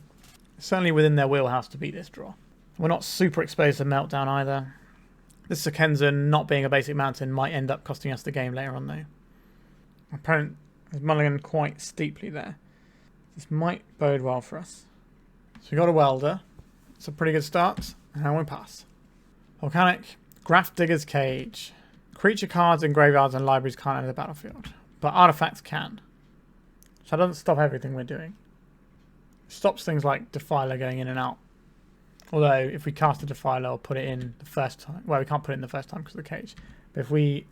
certainly within their wheelhouse to beat this draw. We're not super exposed to Meltdown either. This Sokenzan not being a basic mountain might end up costing us the game later on though. Our opponent is mulliganing quite steeply there. This might bode well for us. So we got a Welder. It's a pretty good start. And we pass. Volcanic. Graph Digger's Cage. Creature cards in graveyards and libraries can't enter the battlefield, but artifacts can. So that doesn't stop everything we're doing. It stops things like Defiler going in and out. Although, if we cast a Defiler or put it in the first time... Well, we can't put it in the first time because of the cage. But if we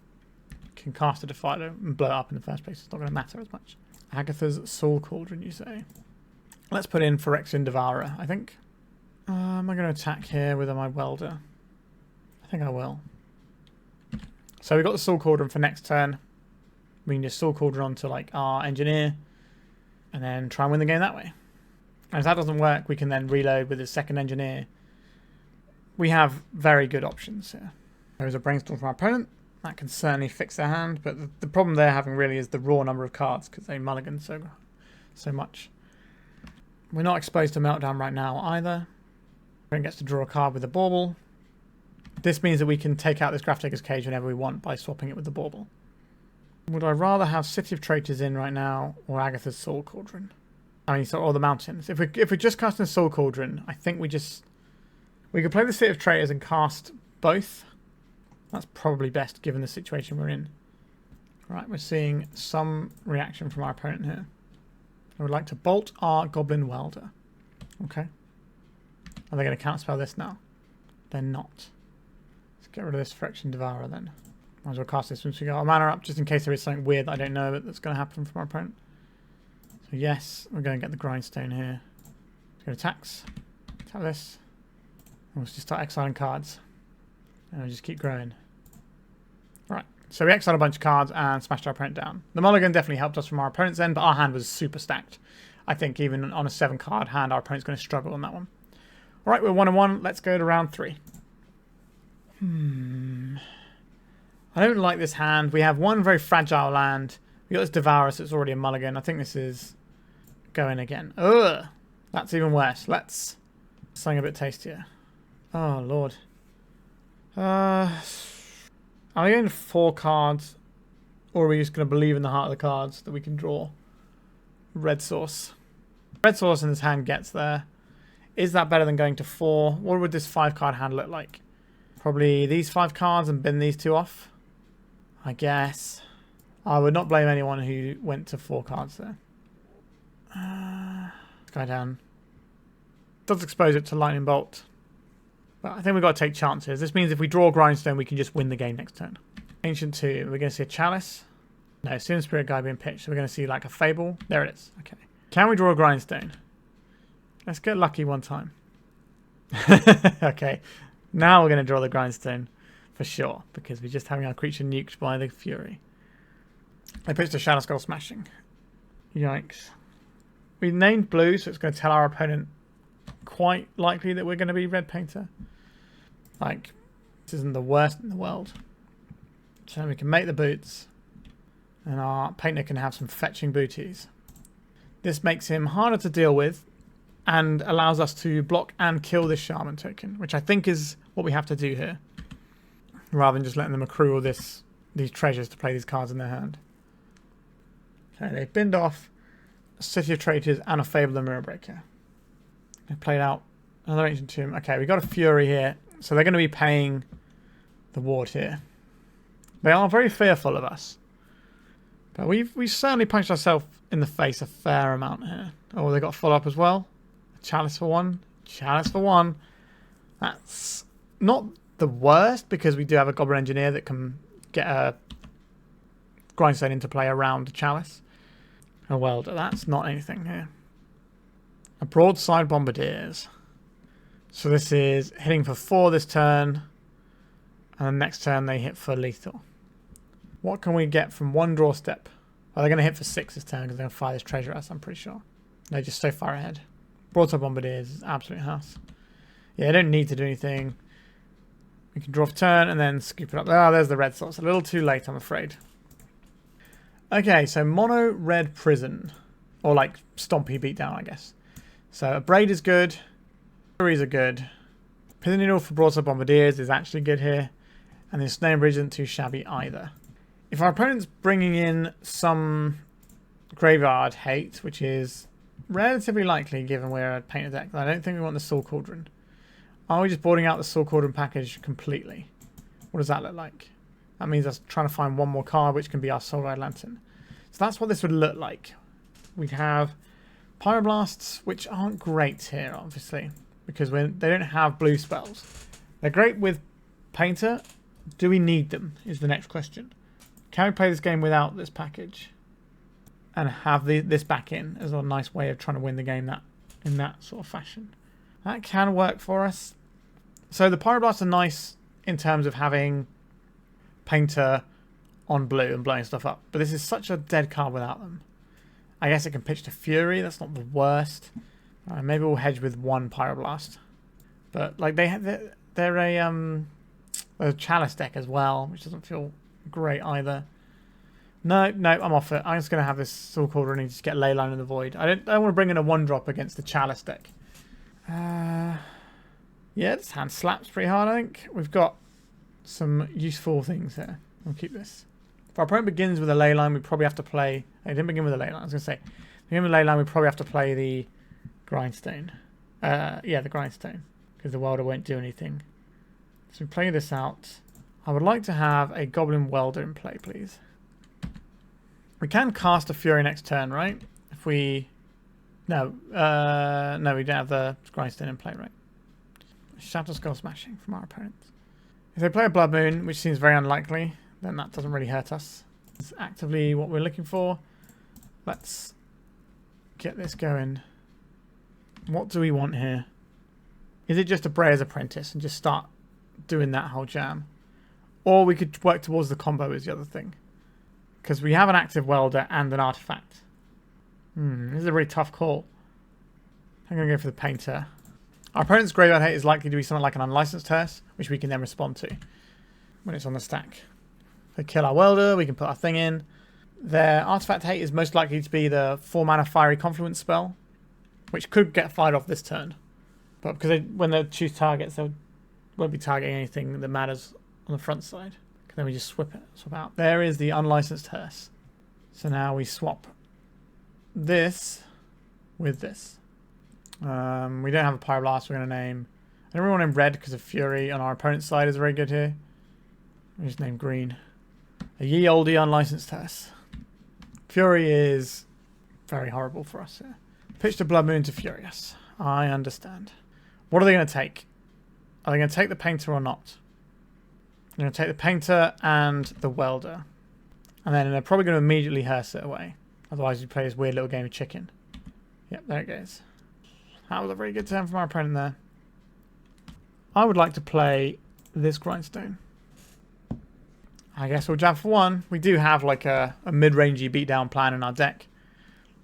can cast a Defiler and blow it up in the first place, it's not going to matter as much. Agatha's Soul Cauldron, you say? Let's put in Phyrexian Devourer, I think. Am I going to attack here with my Welder? I think I will. So we've got the Soul Cauldron for next turn. We can just Soul Cauldron onto like our Engineer and then try and win the game that way. And if that doesn't work, we can then reload with the second Engineer. We have very good options here. There is a Brainstorm from our opponent. That can certainly fix their hand, but the problem they're having really is the raw number of cards because they mulligan so much. We're not exposed to Meltdown right now either. Opponent gets to draw a card with the Bauble. This means that we can take out this Graph Digger's Cage whenever we want by swapping it with the Bauble. Would I rather have City of Traitors in right now or Agatha's Soul Cauldron? I mean, or the Mountains. If we're just casting a Soul Cauldron, I think we could play the City of Traitors and cast both. That's probably best given the situation we're in. Right, we're seeing some reaction from our opponent here. I would like to bolt our Goblin Welder. Okay. Are they going to counterspell this now? They're not. Let's get rid of this Phyrexian Devourer then. Might as well cast this once we got our mana up, just in case there is something weird that I don't know that's going to happen from our opponent. So yes, we're going to get the Grindstone here. Let's go to attacks. Attack this. And let's just start exiling cards. And we'll just keep growing. Right, so we exiled a bunch of cards and smashed our opponent down. The mulligan definitely helped us from our opponent's end, but our hand was super stacked. I think even on a 7-card hand, our opponent's going to struggle on that one. Alright, we're 1-1. Let's go to round 3. I don't like this hand. We have one very fragile land. We got this Devourer, so it's already a mulligan. I think this is going again. Ugh! That's even worse. Let's something a bit tastier. Oh, Lord. Are we going to 4 cards? Or are we just going to believe in the heart of the cards that we can draw? Red Source. Red Source in this hand gets there. Is that better than going to 4? What would this 5-card hand look like? Probably these 5 cards and bin these 2 off. I guess. I would not blame anyone who went to 4 cards there. Let's go down. Does expose it to Lightning Bolt. But I think we've got to take chances. This means if we draw Grindstone, we can just win the game next turn. Ancient 2. We're going to see a Chalice. No, Soon Spirit Guide being pitched. So we're going to see like a Fable. There it is. Okay. Can we draw a Grindstone? Let's get lucky one time. Okay. Now we're going to draw the Grindstone for sure. Because we're just having our creature nuked by the Fury. They pitched a Shadow Skull Smashing. Yikes. We named blue, so it's going to tell our opponent quite likely that we're going to be Red Painter. Like, this isn't the worst in the world. So we can make the boots. And our painter can have some fetching booties. This makes him harder to deal with. And allows us to block and kill this Shaman token. Which I think is what we have to do here. Rather than just letting them accrue all these treasures to play these cards in their hand. Okay, they've binned off a City of Traitors and a Fable and Mirror Breaker. They've played out another Ancient Tomb. Okay, we've got a Fury here. So they're going to be paying the ward here. They are very fearful of us. But we've certainly punched ourselves in the face a fair amount here. Oh, they got a follow-up as well. A Chalice for 1. Chalice for 1. That's not the worst because we do have a Goblin Engineer that can get a Grindstone into play around a Chalice. A Welder. That's not anything here. A Broadside Bombardiers. So this is hitting for 4 this turn. And the next turn they hit for lethal. What can we get from 1 draw step? Well, they're going to hit for 6 this turn because they're going to fire this treasure at us, I'm pretty sure. They're just so far ahead. Broadside Bombardiers is absolute house. Yeah, they don't need to do anything. We can draw for turn and then scoop it up. Ah, there's the red source. A little too late, I'm afraid. Okay, so mono red prison. Or like stompy beatdown, I guess. So Abrade is good. Furies are good. Pithing Needle for Broadside Bombardiers is actually good here. And the Ensnaring Bridge isn't too shabby either. If our opponent's bringing in some graveyard hate, which is relatively likely given we're a painted deck, I don't think we want the Soul Cauldron. Are we just boarding out the Soul Cauldron package completely? What does that look like? That means us trying to find one more card, which can be our Soul Red Lantern. So that's what this would look like. We have Pyroblasts, which aren't great here, obviously, because they don't have blue spells. They're great with Painter. Do we need them, is the next question. Can we play this game without this package? And have this back in as a nice way of trying to win the game in that sort of fashion. That can work for us. So the Pyroblasts are nice in terms of having Painter on blue and blowing stuff up. But this is such a dead card without them. I guess it can pitch to Fury. That's not the worst. Maybe we'll hedge with one Pyroblast. But like they're a Chalice deck as well, which doesn't feel great either. No, I'm off it. I'm just going to have this Soul Cauldron and just get Leyline in the Void. I don't want to bring in a 1-drop against the Chalice deck. Yeah, this hand slaps pretty hard, I think. We've got some useful things here. We'll keep this. If our opponent begins with a Leyline, we probably have to play... I didn't begin with a Leyline. I was going to say, begin with a Leyline, we probably have to play the Grindstone. Yeah, the Grindstone. Because the Welder won't do anything. So we play this out. I would like to have a Goblin Welder in play, please. We can cast a Fury next turn, right? If we... No, no, we don't have the Grindstone in play, right? Shatter Skull Smashing from our opponents. If they play a Blood Moon, which seems very unlikely, then that doesn't really hurt us. It's actively what we're looking for. Let's get this going. What do we want here? Is it just a Breya's Apprentice and just start doing that whole jam? Or we could work towards the combo is the other thing. Because we have an active Welder and an Artifact. This is a really tough call. I'm going to go for the Painter. Our opponent's Graveyard Hate is likely to be something like an Unlicensed Hearse, which we can then respond to when it's on the stack. If they kill our Welder, we can put our thing in. Their Artifact Hate is most likely to be the 4-mana Fiery Confluence spell, which could get fired off this turn. But because when they choose targets, they won't be targeting anything that matters on the front side. Then we just swap out. There is the Unlicensed Hearse. So now we swap this with this. We don't have a Pyroblast we're going to name. I don't really want to name red because of Fury on our opponent's side is very good here. We just name green. A ye olde Unlicensed Hearse. Fury is very horrible for us here. Pitch to Blood Moon to Furious. I understand. What are they going to take? Are they going to take the Painter or not? They're going to take the Painter and the Welder. And then they're probably going to immediately hearse it away. Otherwise, you play this weird little game of chicken. Yep, there it goes. That was a very good turn from our opponent there. I would like to play this Grindstone. I guess we'll jab for one. We do have like a mid-rangey beatdown plan in our deck.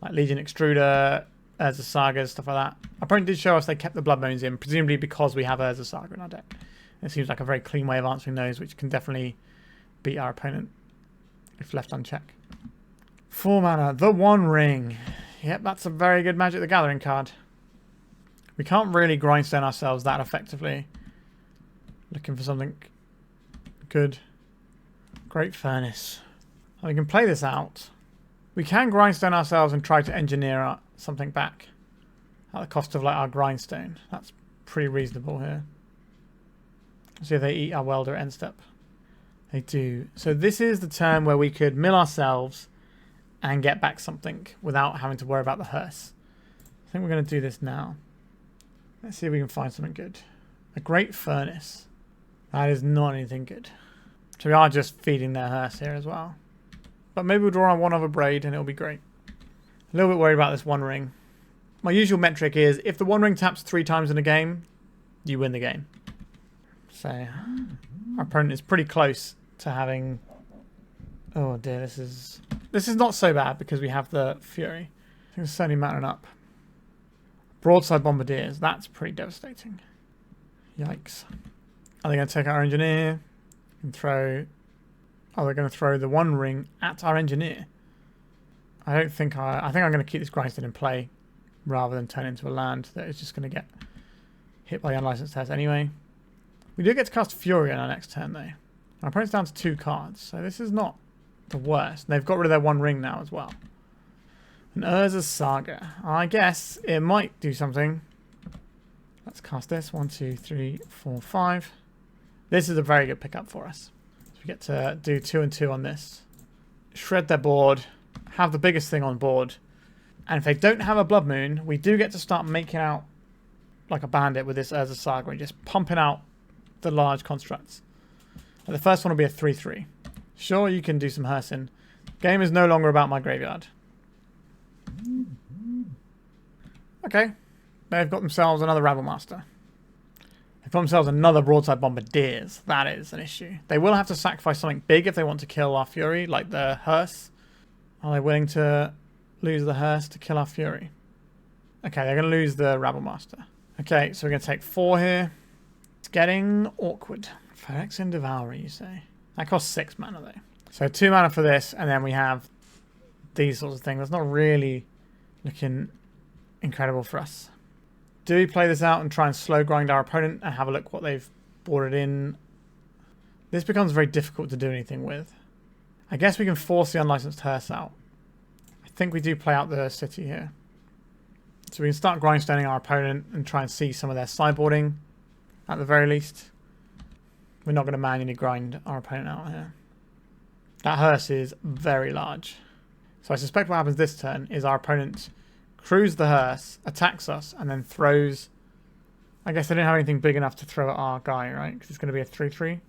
Like Legion Extruder, Urza Saga, stuff like that. Our opponent did show us they kept the Blood Moons in, presumably because we have Urza Saga in our deck. It seems like a very clean way of answering those, which can definitely beat our opponent if left unchecked. 4 mana, the One Ring. Yep, that's a very good Magic the Gathering card. We can't really Grindstone ourselves that effectively. Looking for something good. Great Furnace. And we can play this out. We can Grindstone ourselves and try to engineer something back at the cost of like our Grindstone. That's pretty reasonable here. See if they eat our Welder at end step. They do. So this is the turn where we could mill ourselves and get back something without having to worry about the hearse. I think we're going to do this now. Let's see if we can find something good. A Great Furnace. That is not anything good. So we are just feeding their hearse here as well. But maybe we'll draw on one of Abrade and it'll be great. A little bit worried about this One Ring. My usual metric is if the One Ring taps 3 times in a game, you win the game. So our opponent is pretty close to having... Oh dear, this is not so bad because we have the Fury. I think it's certainly mounting up. Broadside Bombardiers, that's pretty devastating. Yikes. Are they going to take our Engineer and throw... Oh, they're going to throw the One Ring at our Engineer. I think I'm going to keep this Grindstone in play rather than turn it into a land that is just going to get hit by the Unlicensed Hearse anyway. We do get to cast Fury on our next turn, though. Our opponent's down to 2 cards, so this is not the worst. They've got rid of their One Ring now as well. An Urza Saga. I guess it might do something. Let's cast this. 1, 2, 3, 4, 5. This is a very good pickup for us. So we get to do 2 and 2 on this. Shred their board. Have the biggest thing on board. And if they don't have a Blood Moon, we do get to start making out like a bandit with this Urza Saga and just pumping out the large constructs. And the first one will be a 3-3. Sure, you can do some Hersing. Game is no longer about my graveyard. Okay. They've got themselves another Rabble Master. They've got themselves another Broadside Bombardiers. That is an issue. They will have to sacrifice something big if they want to kill our Fury, like the Hearse. Are they willing to lose the Hearse to kill our Fury? Okay, they're going to lose the Rabble Master. Okay, so we're going to take 4 here. It's getting awkward. Phyrexian Devourer, you say? That costs 6 mana, though. So 2 mana for this, and then we have these sorts of things. That's not really looking incredible for us. Do we play this out and try and slow grind our opponent and have a look what they've boarded in? This becomes very difficult to do anything with. I guess we can force the Unlicensed Hearse out. I think we do play out the city here. So we can start grindstoning our opponent and try and see some of their sideboarding at the very least. We're not going to manually grind our opponent out here. That Hearse is very large. So I suspect what happens this turn is our opponent crews the Hearse, attacks us, and then throws... I guess they didn't have anything big enough to throw at our guy, right? Because it's going to be a 3-3.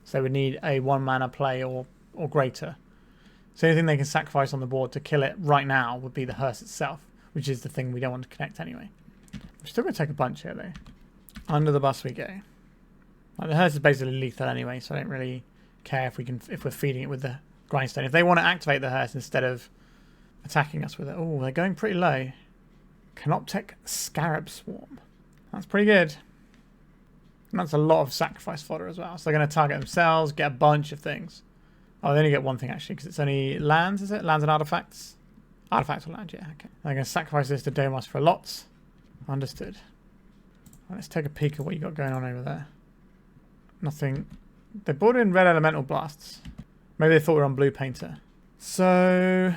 So we need a 1 mana play or greater. So anything they can sacrifice on the board to kill it right now would be the Hearse itself, which is the thing we don't want to connect anyway. We're still going to take a bunch here, though. Under the bus we go. Like, the Hearse is basically lethal anyway, so I don't really care if we're feeding it with the Grindstone. If they want to activate the Hearse instead of attacking us with it. Oh, they're going pretty low. Canoptek Scarab Swarm. That's pretty good. And that's a lot of sacrifice fodder as well. So they're going to target themselves, get a bunch of things. Oh, they only get one thing actually, because it's only lands, is it? Lands and artifacts? Artifacts or land, yeah, okay. They're going to sacrifice this to dome us for lots. Understood. Right, let's take a peek at what you got going on over there. Nothing. They brought in red elemental blasts. Maybe they thought we were on blue painter. So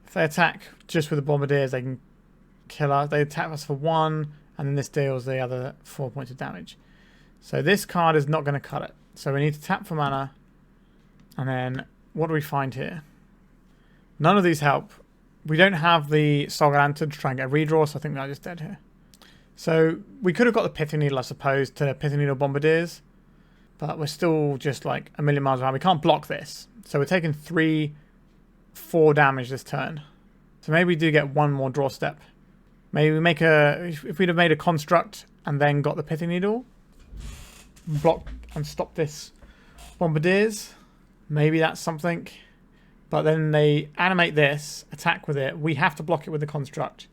if they attack just with the bombardiers, they can kill us. They attack us for 1, and then this deals the other 4 points of damage. So this card is not going to cut it. So we need to tap for mana. And then what do we find here? None of these help. We don't have the Saga Lantern to try and get a redraw, so I think we are just dead here. So we could have got the Pithing Needle, I suppose, to Pithing Needle Bombardiers. But we're still just like a million miles behind. We can't block this. So we're taking 3, 4 damage this turn. So maybe we do get 1 more draw step. Maybe we make a... If we'd have made a construct and then got the Pithing Needle, block and stop this Bombardiers, maybe that's something. But then they animate this, attack with it. We have to block it with the construct.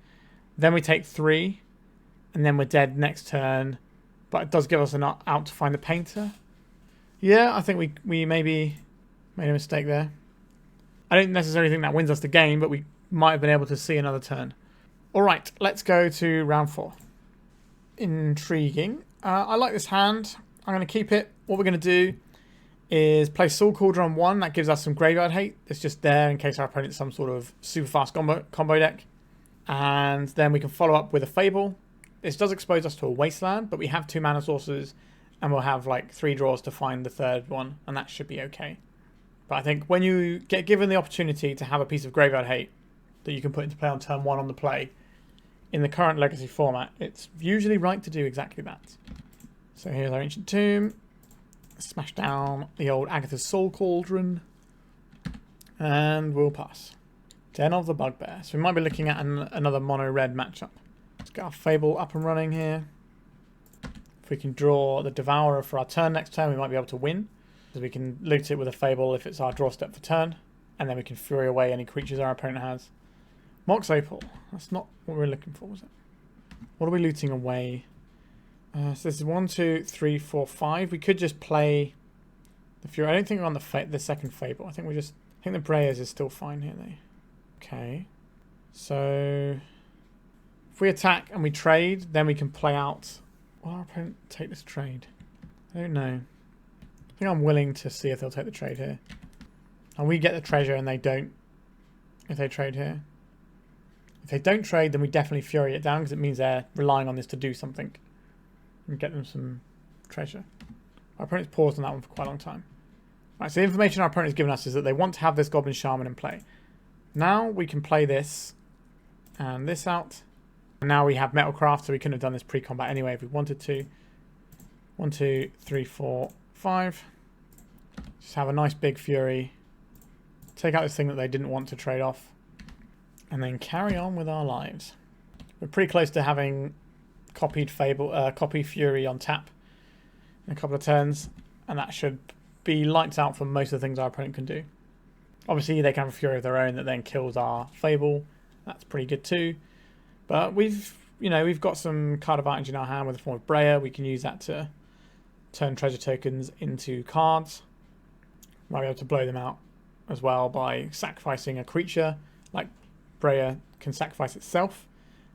Then we take 3, and then we're dead next turn. But it does give us an out to find the painter. Yeah, I think we maybe made a mistake there. I don't necessarily think that wins us the game, but we might have been able to see another turn. All right, let's go to round 4. Intriguing. I like this hand. I'm going to keep it. What we're going to do is play Soul Cauldron on 1. That gives us some graveyard hate. It's just there in case our opponent's some sort of super fast combo deck. And then we can follow up with a Fable. This does expose us to a Wasteland, but we have 2 mana sources, and we'll have like 3 draws to find the third one, and that should be okay. But I think when you get given the opportunity to have a piece of graveyard hate that you can put into play on turn 1 on the play, in the current Legacy format, it's usually right to do exactly that. So here's our Ancient Tomb. Smash down the old Agatha's Soul Cauldron. And we'll pass. Den of the Bugbear. So we might be looking at another mono-red matchup. Let's get our Fable up and running here. If we can draw the Devourer for our turn next turn, we might be able to win. Because we can loot it with a Fable if it's our draw step for turn. And then we can Fury away any creatures our opponent has. Mox Opal. That's not what we were looking for, was it? What are we looting away? So this is 1, 2, 3, 4, 5. We could just play the Fury. I don't think we're on the second Fable. I think the Breyas is still fine here, though. Okay. So if we attack and we trade, then we can play out. Will our opponent take this trade? I don't know. I think I'm willing to see if they'll take the trade here. And we get the treasure and they don't if they trade here. If they don't trade, then we definitely Fury it down because it means they're relying on this to do something and get them some treasure. Our opponent's paused on that one for quite a long time. Right, so the information our opponent has given us is that they want to have this Goblin Shaman in play. Now we can play this and this out. And now we have Metalcraft, so we couldn't have done this pre-combat anyway if we wanted to. 1, 2, 3, 4, 5. Just have a nice big Fury. Take out this thing that they didn't want to trade off. And then carry on with our lives. We're pretty close to having copied Fable, copy Fury on tap in a couple of turns. And that should be lights out for most of the things our opponent can do. Obviously, they can have a Fury of their own that then kills our Fable. That's pretty good too. But we've got some card advantage in our hand with the form of Breya. We can use that to turn treasure tokens into cards. Might be able to blow them out as well by sacrificing a creature. Like Breya can sacrifice itself.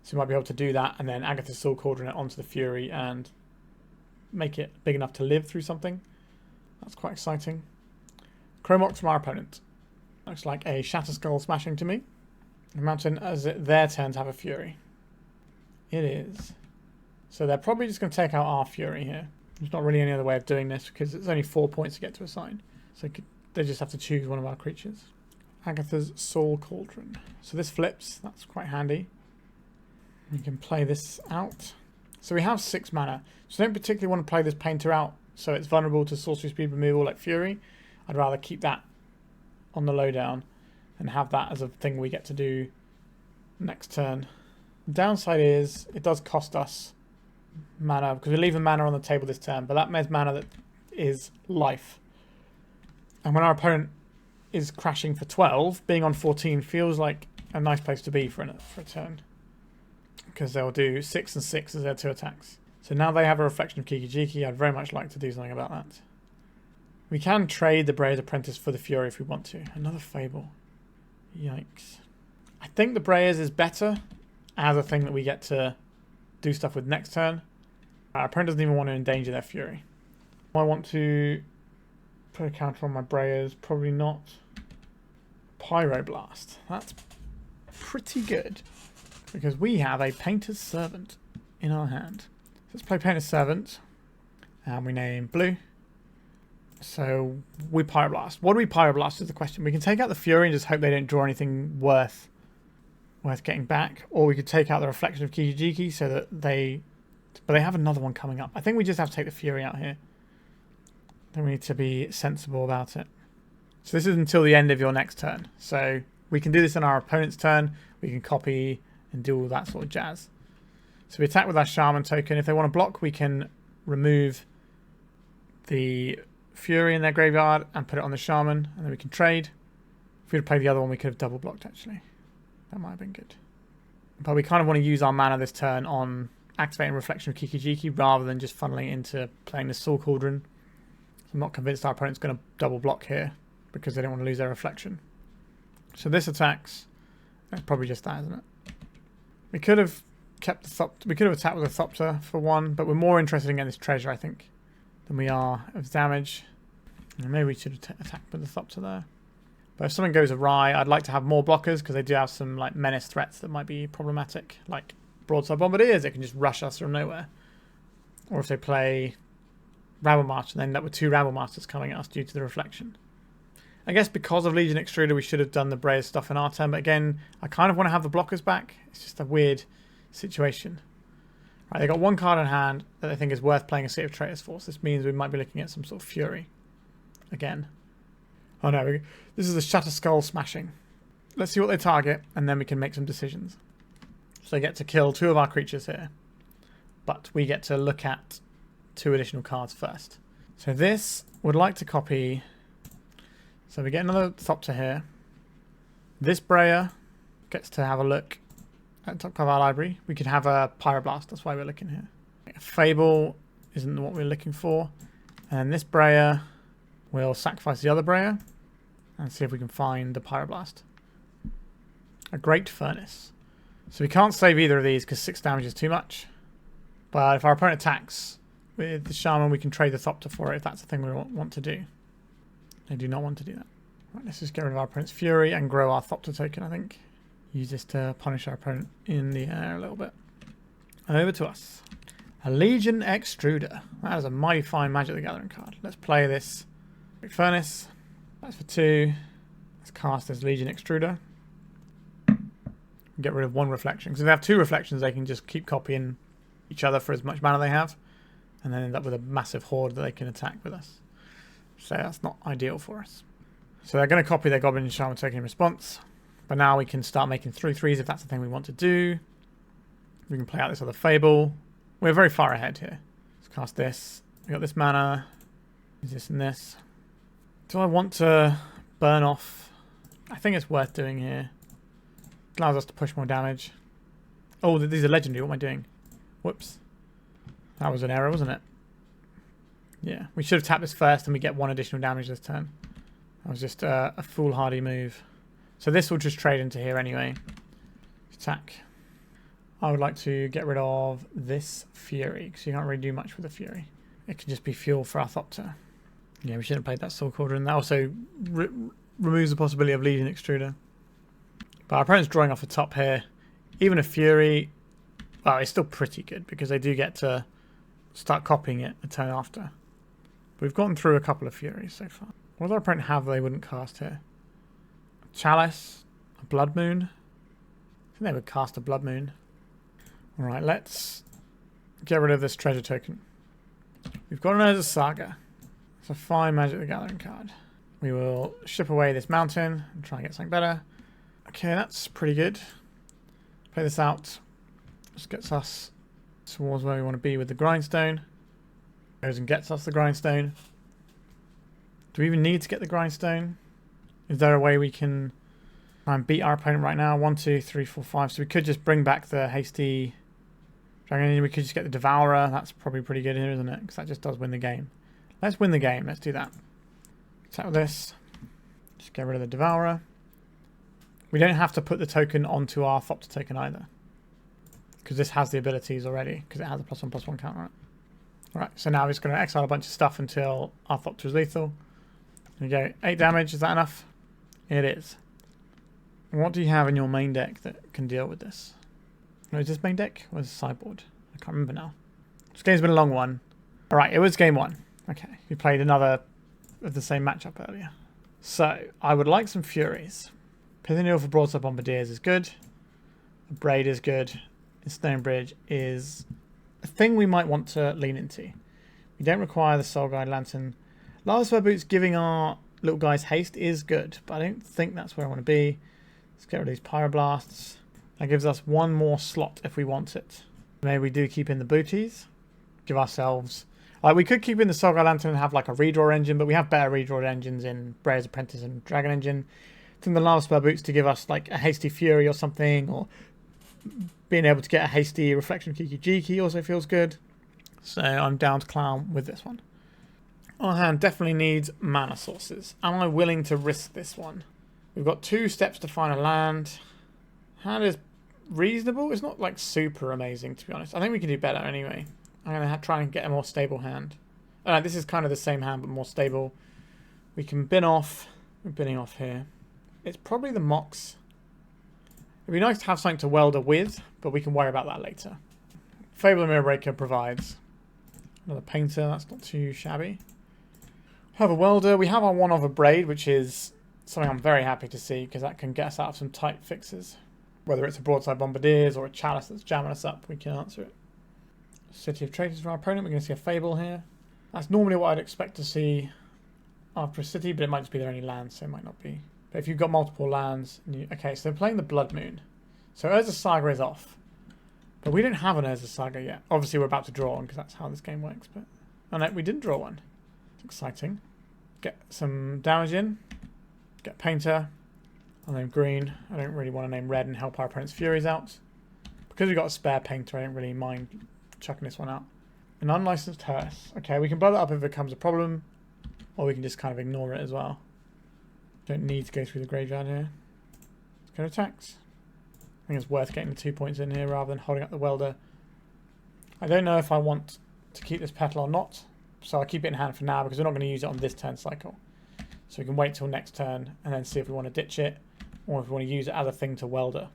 So we might be able to do that and then Agatha's Soul Cauldron it onto the Fury and make it big enough to live through something. That's quite exciting. Chromox from our opponent. Looks like a Shatter Skull Smashing to me. Imagine as their turn to have a Fury. It is. So they're probably just going to take out our Fury here. There's not really any other way of doing this because it's only 4 points to get to a sign. So they just have to choose one of our creatures. Agatha's Soul Cauldron. So this flips. That's quite handy. We can play this out. So we have 6 mana. So I don't particularly want to play this Painter out so it's vulnerable to sorcery speed removal like Fury. I'd rather keep that on the lowdown and have that as a thing we get to do next turn. The downside is it does cost us mana because we're leaving mana on the table this turn, but that means mana that is life. And when our opponent is crashing for 12, being on 14 feels like a nice place to be for a turn. Because they'll do 6 and 6 as their 2 attacks. So now they have a reflection of Kiki-Jiki. I'd very much like to do something about that. We can trade the Breya's Apprentice for the Fury if we want to. Another Fable. Yikes. I think the Breya's is better as a thing that we get to do stuff with next turn. Our opponent doesn't even want to endanger their Fury. I want to put a counter on my Breya's. Probably not. Pyroblast. That's pretty good. Because we have a Painter's Servant in our hand. So let's play Painter's Servant. And we name blue. So we Pyroblast. What do we Pyroblast is the question. We can take out the Fury and just hope they don't draw anything worth getting back. Or we could take out the reflection of Kiki-Jiki so that they... But they have another one coming up. I think we just have to take the Fury out here. Then we need to be sensible about it. So this is until the end of your next turn. So we can do this on our opponent's turn. We can copy and do all that sort of jazz. So we attack with our Shaman token. If they want to block, we can remove the Fury in their graveyard and put it on the Shaman, and then we can trade. If we had played the other one, we could have double blocked actually. That might have been good. But we kind of want to use our mana this turn on activating Reflection of Kiki-Jiki rather than just funneling into playing the Soul Cauldron. I'm not convinced our opponent's going to double block here because they don't want to lose their Reflection. So this attacks. That's probably just that, isn't it? We could have kept the Thopter. We could have attacked with a Thopter for 1, but we're more interested in getting this treasure, I think, than we are of damage. And maybe we should attack with the Thopter there. But if something goes awry, I'd like to have more blockers because they do have some like menace threats that might be problematic, like Broadside Bombardiers that can just rush us from nowhere. Or if they play Rabble Master and they end up with 2 Rabble Masters coming at us due to the reflection. I guess because of Legion Extruder, we should have done the Breya stuff in our turn. But again, I kind of want to have the blockers back. It's just a weird situation. Right, they got 1 card in hand that I think is worth playing a City of Traitors for. So this means we might be looking at some sort of Fury again. Oh no, this is a Shatter Skull Smashing. Let's see what they target, and then we can make some decisions. So they get to kill 2 of our creatures here. But we get to look at 2 additional cards first. So this would like to copy... So we get another Thopter here. This Breya gets to have a look at the top of our library. We could have a Pyroblast, that's why we're looking here. Fable isn't what we're looking for. And this Breya will sacrifice the other Breya and see if we can find the Pyroblast. A Great Furnace. So we can't save either of these because 6 damage is too much. But if our opponent attacks with the Shaman, we can trade the Thopter for it if that's the thing we want to do. They do not want to do that. Right, let's just get rid of our opponent's Fury and grow our Thopter token, I think. Use this to punish our opponent in the air a little bit. Over to us. A Legion Extruder. That is a mighty fine Magic the Gathering card. Let's play this. Big Furnace. That's for 2. Let's cast this Legion Extruder. Get rid of 1 reflection. Because if they have 2 reflections, they can just keep copying each other for as much mana they have. And then end up with a massive horde that they can attack with us. So that's not ideal for us. So they're going to copy their Goblin Enchantment token in response. But now we can start making 3/3s if that's the thing we want to do. We can play out this other Fable. We're very far ahead here. Let's cast this. We got this mana. Use this and this. Do I want to burn off? I think it's worth doing here. It allows us to push more damage. Oh, these are legendary. What am I doing? Whoops. That was an error, wasn't it? Yeah, we should have tapped this first and we get 1 additional damage this turn. That was just a foolhardy move. So this will just trade into here anyway. Attack. I would like to get rid of this Fury, because you can't really do much with the Fury. It can just be fuel for our Thopter. Yeah, we shouldn't have played that Soul Cauldron. That also removes the possibility of Legion Extruder. But our opponent's drawing off the top here. Even a Fury, well, it's still pretty good, because they do get to start copying it a turn after. We've gotten through a couple of Furies so far. What does our opponent have they wouldn't cast here? A Chalice, a Blood Moon. I think they would cast a Blood Moon. Alright, let's get rid of this treasure token. We've got an Urza Saga. It's a fine Magic the Gathering card. We will ship away this mountain and try and get something better. Okay, that's pretty good. Play this out. This gets us towards where we want to be with the Grindstone. Goes and gets us the Grindstone. Do we even need to get the Grindstone? Is there a way we can try and beat our opponent right now? 1, 2, 3, 4, 5. So we could just bring back the hasty Dragon Engineer. We could just get the Devourer. That's probably pretty good here, isn't it? Because that just does win the game. Let's win the game. Let's do that. Attack with this. Just get rid of the Devourer. We don't have to put the token onto our Thopter token either, because this has the abilities already, because it has a +1/+1 counter on it. Alright, so now we're just going to exile a bunch of stuff until our Thopter is lethal. There we go. 8 damage. Is that enough? It is. What do you have in your main deck that can deal with this? No, is this main deck or is it sideboard? I can't remember now. This game's been a long one. Alright, it was game 1. Okay, we played another of the same matchup earlier. So, I would like some Furies. Pithaniel for Broadside Bombardiers is good. Abrade is good. Ensnaring Bridge is a thing we might want to lean into. We don't require the Soul Guide Lantern. Lavaspur Boots giving our little guys haste is good, but I don't think that's where I want to be. Let's get rid of these Pyroblasts. That gives us 1 more slot if we want it. Maybe we do keep in the booties. Give ourselves... we could keep in the Soul Guide Lantern and have like a redraw engine, but we have better redraw engines in Breya's Apprentice and Dragon Engine. From the Lavaspur Boots to give us like a hasty Fury or something, or being able to get a hasty Reflection Kiki Jiki also feels good. So I'm down to clown with this one. Our hand definitely needs mana sources. Am I willing to risk this one? We've got 2 steps to find a land. Hand is reasonable. It's not like super amazing, to be honest. I think we can do better anyway. I'm going to try and get a more stable hand. This is kind of the same hand, but more stable. We can bin off. We're binning off here. It's probably the Mox. It'd be nice to have something to welder with, but we can worry about that later. Fable and Mirror Breaker provides another painter. That's not too shabby. Have a welder. We have our one of Abrade, which is something I'm very happy to see, because that can get us out of some tight fixes. Whether it's a Broadside Bombardiers or a Chalice that's jamming us up, we can answer it. City of Traitors for our opponent. We're going to see a Fable here. That's normally what I'd expect to see after a city, but it might just be there any lands, so it might not be. But if you've got multiple lands... Okay, so they're playing the Blood Moon. So Urza Saga is off. But we don't have an Urza Saga yet. Obviously, we're about to draw one, because that's how this game works. But oh no, we didn't draw one. It's exciting. Get some damage in. Get Painter. I'll name green. I don't really want to name red and help our opponent's Furies out. Because we've got a spare Painter, I don't really mind chucking this one out. An Unlicensed Hearse. Okay, we can blow that up if it becomes a problem. Or we can just kind of ignore it as well. Don't need to go through the graveyard here. Let's go to attacks. I think it's worth getting the 2 points in here rather than holding up the welder. I don't know if I want to keep this petal or not. So I'll keep it in hand for now because we're not going to use it on this turn cycle. So we can wait till next turn and then see if we want to ditch it or if we want to use it as a thing to welder.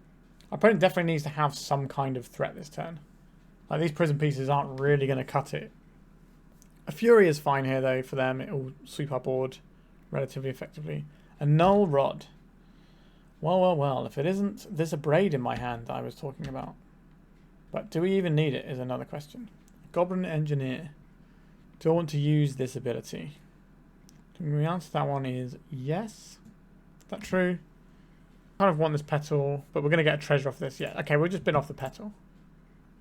Our opponent definitely needs to have some kind of threat this turn. Like, these prison pieces aren't really going to cut it. A Fury is fine here, though, for them. It will sweep our board relatively effectively. A Null Rod. Well, well, well. If it isn't this Abrade in my hand that I was talking about. But do we even need it is another question. Goblin Engineer. Do I want to use this ability? The answer to that one is yes. Is that true? I kind of want this petal, but we're going to get a treasure off this. Yeah, okay, we've just been off the petal.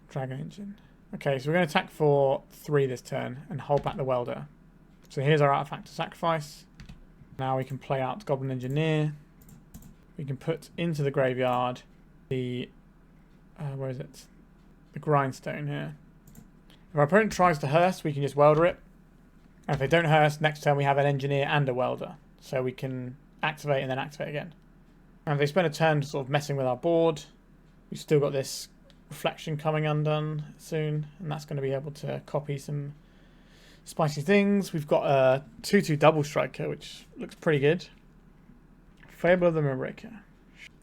Dragon Engine. Okay, so we're going to attack for 3 this turn and hold back the Welder. So here's our artifact to sacrifice. Now we can play out Goblin Engineer. We can put into the graveyard the... where is it? The Grindstone here. If our opponent tries to Hearse, we can just Welder it. And if they don't Hearse, next turn we have an Engineer and a Welder. So we can activate and then activate again. And if they spend a turn sort of messing with our board, we've still got this Reflection coming undone soon. And that's going to be able to copy some spicy things. We've got a 2/2 double striker, which looks pretty good. Fable of the Moonbreaker.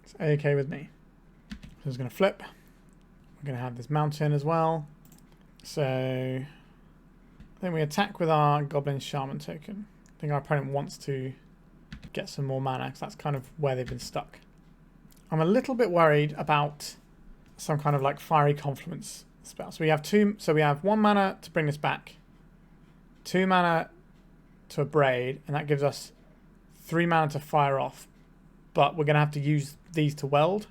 It's okay with me. So it's going to flip. We're going to have this mountain as well. So then we attack with our Goblin Shaman token. I think our opponent wants to get some more mana because that's kind of where they've been stuck. I'm a little bit worried about some kind of like Fiery Confluence spell. So we have 2. So we have 1 mana to bring this back, 2 mana to Abrade, and that gives us 3 mana to fire off. But we're going to have to use these to weld,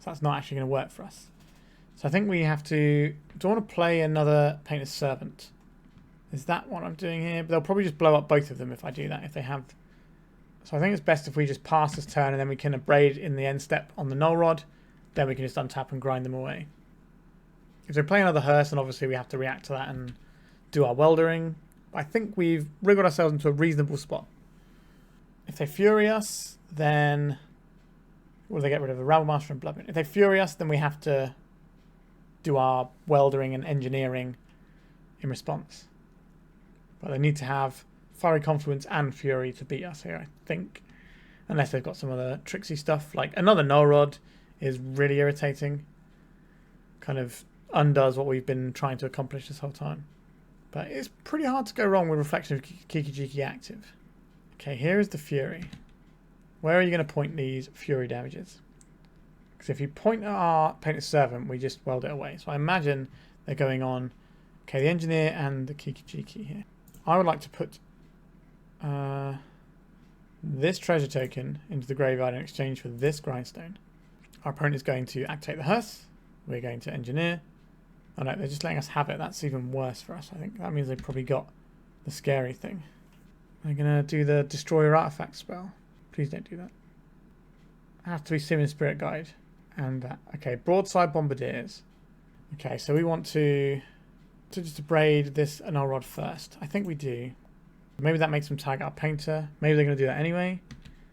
so that's not actually going to work for us. So I think we have to... Do I want to play another Painter's Servant? Is that what I'm doing here? But they'll probably just blow up both of them if I do that, if they have... So I think it's best if we just pass this turn and then we can Abrade in the end step on the Null Rod. Then we can just untap and grind them away. If they play another Hearse, then obviously we have to react to that and do our Weldering. I think we've wriggled ourselves into a reasonable spot. If they Fury us, then... Will they get rid of the Rabble Master and Bloodmoon? If they Fury us, then we have to do our Weldering and Engineering in response. But they need to have Fiery Confluence and Fury to beat us here, I think. Unless they've got some other tricksy stuff. Like another Null Rod is really irritating. Kind of undoes what we've been trying to accomplish this whole time. But it's pretty hard to go wrong with Reflection of Kiki-Jiki active. Okay, here is the Fury. Where are you going to point these Fury damages? Because if you point at our Painter's Servant, we just weld it away. So I imagine they're going on, okay, the Engineer and the Kiki-Jiki here. I would like to put this treasure token into the graveyard in exchange for this Grindstone. Our opponent is going to activate the Hearse. We're going to Engineer. Oh no, they're just letting us have it. That's even worse for us, I think. That means they've probably got the scary thing. They're going to do the Destroyer Artifact spell. Please don't do that. I have to be Simian Spirit Guide. And, okay, Broadside Bombardiers. Okay, so we want to just Abrade this Null Rod first. I think we do. Maybe that makes them tag our Painter. Maybe they're going to do that anyway.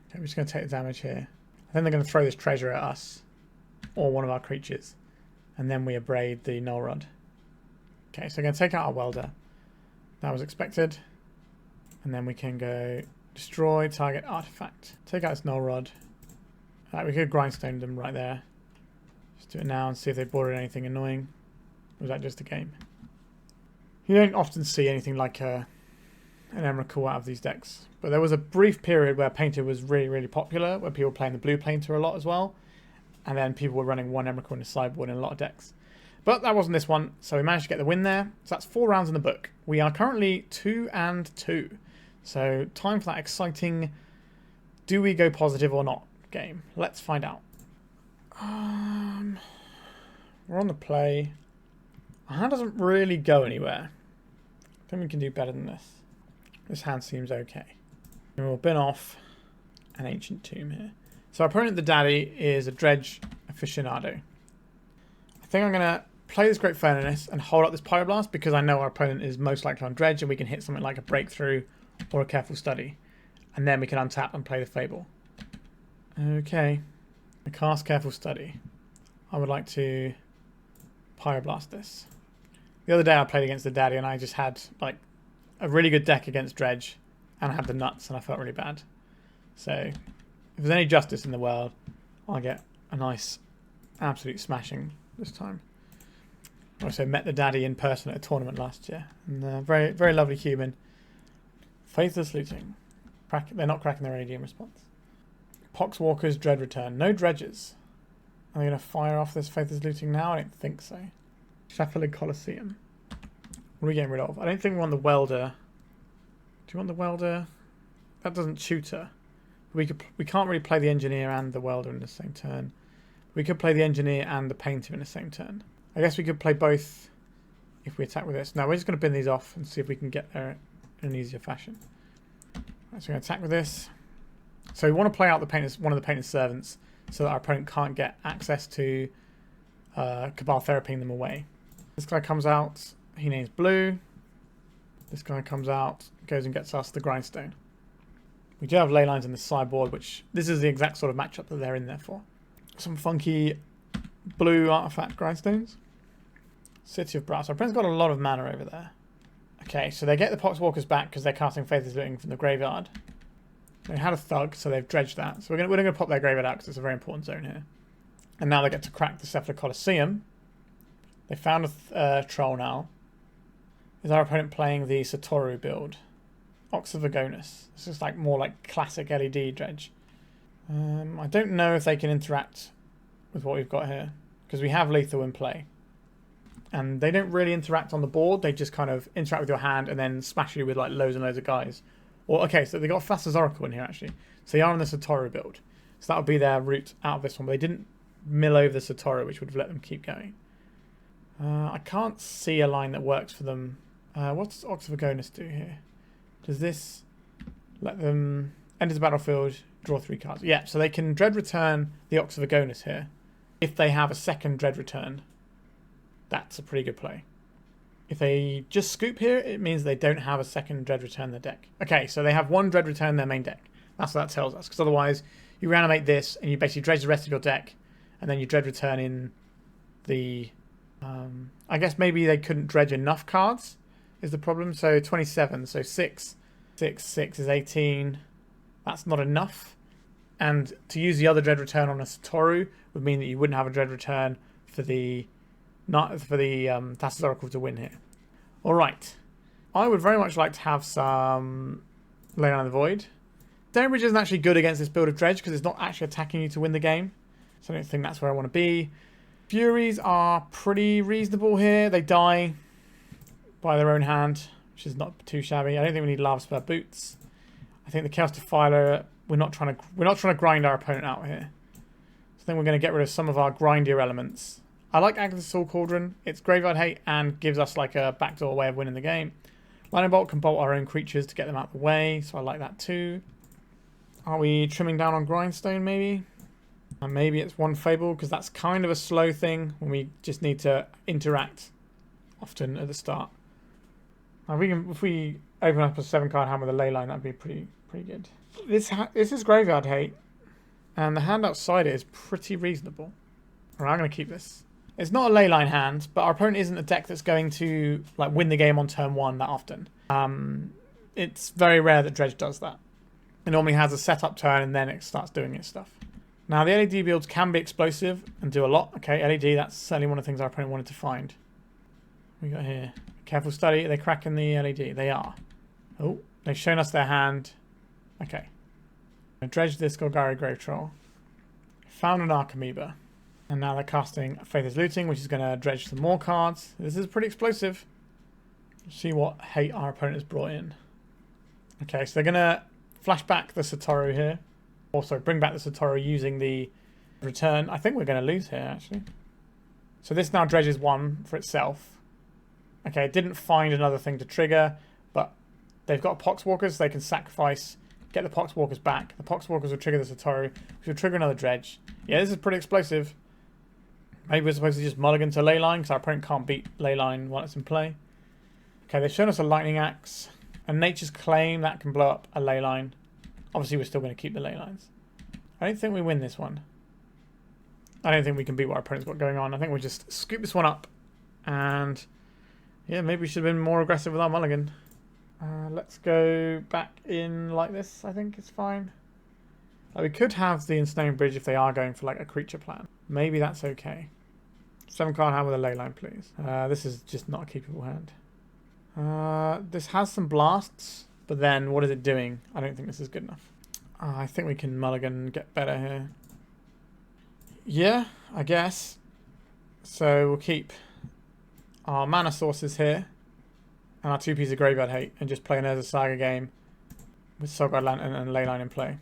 Okay, we're just going to take the damage here. Then they're going to throw this treasure at us. Or one of our creatures. And then we Abrade the Null Rod. Okay, so we're going to take out our Welder. That was expected. And then we can go destroy target artifact. Take out this Null Rod. We could Grindstone them right there. Just do it now and see if they boarded anything annoying. Or was that just a game? You don't often see anything like an Emrakul out of these decks. But there was a brief period where Painter was really, really popular, where people were playing the blue Painter a lot as well. And then people were running 1 Emrakul in the sideboard in a lot of decks. But that wasn't this one, so we managed to get the win there. So that's 4 rounds in the book. We are currently 2-2. So time for that exciting do we go positive or not game. Let's find out. We're on the play. Our hand doesn't really go anywhere. I think we can do better than this. This hand seems okay. And we'll bin off an Ancient Tomb here. So our opponent, the Daddy, is a Dredge aficionado. I think I'm going to play this Great Furnace and hold up this Pyroblast because I know our opponent is most likely on Dredge and we can hit something like a Breakthrough or a Careful Study. And then we can untap and play the Fable. Okay. I cast Careful Study. I would like to Pyroblast this. The other day I played against the Daddy and I just had like a really good deck against Dredge and I had the nuts and I felt really bad. So if there's any justice in the world, I'll get a nice absolute smashing this time. I also met the daddy in person at a tournament last year. And very, very lovely human. Faithless looting. They're not cracking their AD in response. Poxwalker's Dread Return. No dredges. Are they going to fire off this Faithless looting now? I don't think so. Sheffield Coliseum. What are we getting rid of? I don't think we want the Welder. Do you want the Welder? That doesn't tutor. We can't really play the Engineer and the Welder in the same turn. We could play the Engineer and the Painter in the same turn. I guess we could play both if we attack with this. No, we're just going to bin these off and see if we can get there in an easier fashion. Right, so we're going to attack with this. So we want to play out one of the Painter's Servants so that our opponent can't get access to Cabal Therapying them away. This guy comes out, he names blue. This guy comes out, goes and gets us the Grindstone. We do have Leylines in the sideboard, which this is the exact sort of matchup that they're in there for. Some funky blue artifact Grindstones. City of Brass. Our opponent's got a lot of mana over there. Okay, so they get the Poxwalkers back because they're casting Faithless Looting from the graveyard. They had a Thug, so they've dredged that. So we're going to pop their graveyard out because it's a very important zone here. And now they get to crack the Cephalid Coliseum. They found a troll now. Is our opponent playing the Satoru build? Ox of Agonis. This is like more like classic LED dredge. I don't know if they can interact with what we've got here because we have lethal in play. And they don't really interact on the board. They just kind of interact with your hand and then smash you with like loads and loads of guys. Or okay, so they got Thassa's Oracle in here actually. So they are on the Satoru build. So that would be their route out of this one. But they didn't mill over the Satoru, which would have let them keep going. I can't see a line that works for them. What's Ox of Agonis do here? Does this let them enter the battlefield, draw 3 cards? Yeah, so they can Dread Return the Ox of Agonis here. If they have a second Dread Return, that's a pretty good play. If they just scoop here, it means they don't have a second Dread Return in their deck. Okay, so they have one Dread Return in their main deck. That's what that tells us, because otherwise you reanimate this and you basically dredge the rest of your deck, and then you Dread Return in the... I guess maybe they couldn't dredge enough cards is the problem. So 27, so 6 is 18. That's not enough. And to use the other Dread Return on a Satoru would mean that you wouldn't have a Dread Return for the Thassa's Oracle to win here. Alright. I would very much like to have some Leyline of the Void. Ensnaring Bridge isn't actually good against this build of Dredge because it's not actually attacking you to win the game. So I don't think that's where I want to be. Furies are pretty reasonable here. They die by their own hand, which is not too shabby. I don't think we need Lavaspur Boots. I think the Chaos Defiler, we're not trying to grind our opponent out here. So I think we're going to get rid of some of our grindier elements. I like Agatha's Soul Cauldron. It's graveyard hate and gives us like a backdoor way of winning the game. Lightning Bolt can bolt our own creatures to get them out of the way, so I like that too. Are we trimming down on Grindstone maybe? And maybe it's one Fable, because that's kind of a slow thing when we just need to interact often at the start. Now if we open up a 7-card hand with a Leyline, that'd be pretty good. This is graveyard hate, and the hand outside it is pretty reasonable. Alright, I'm going to keep this. It's not a Leyline hand, but our opponent isn't a deck that's going to like win the game on turn 1 that often. It's very rare that Dredge does that. It normally has a setup turn and then it starts doing its stuff. Now, the LED builds can be explosive and do a lot. Okay, LED, that's certainly one of the things our opponent wanted to find. We got here. Careful study. Are they cracking the LED? They are. Oh, they've shown us their hand. Okay. Dredge this Golgari Grave Troll. Found an Archamoeba. And now they're casting Faithless Looting, which is going to dredge some more cards. This is pretty explosive. Let's see what hate our opponent has brought in. Okay, so they're going to flash back the Satoru here. Also, bring back the Satoru using the return. I think we're going to lose here, actually. So this now dredges 1 for itself. Okay, it didn't find another thing to trigger, but they've got Poxwalkers, so they can sacrifice, get the Poxwalkers back. The Poxwalkers will trigger the Satoru, which will trigger another dredge. Yeah, this is pretty explosive. Maybe we're supposed to just mulligan to Leyline, because our opponent can't beat Leyline while it's in play. Okay, they've shown us a Lightning Axe. And Nature's Claim, that can blow up a Leyline. Obviously, we're still going to keep the Leylines. I don't think we win this one. I don't think we can beat what our opponent's got going on. I think we'll just scoop this one up. And, yeah, maybe we should have been more aggressive with our mulligan. Let's go back in like this. I think it's fine. We could have the Ensnaring Bridge if they are going for, like, a creature plan. maybe that's okay. 7-card hand with a Leyline, please. This is just not a keepable hand. This has some blasts, but then what is it doing? I don't think this is good enough. I think we can mulligan and get better here. Yeah, I guess. So we'll keep our mana sources here and our 2 pieces of Graveyard Hate and just play an Urza Saga game with Soulguide Lantern and Leyline in play.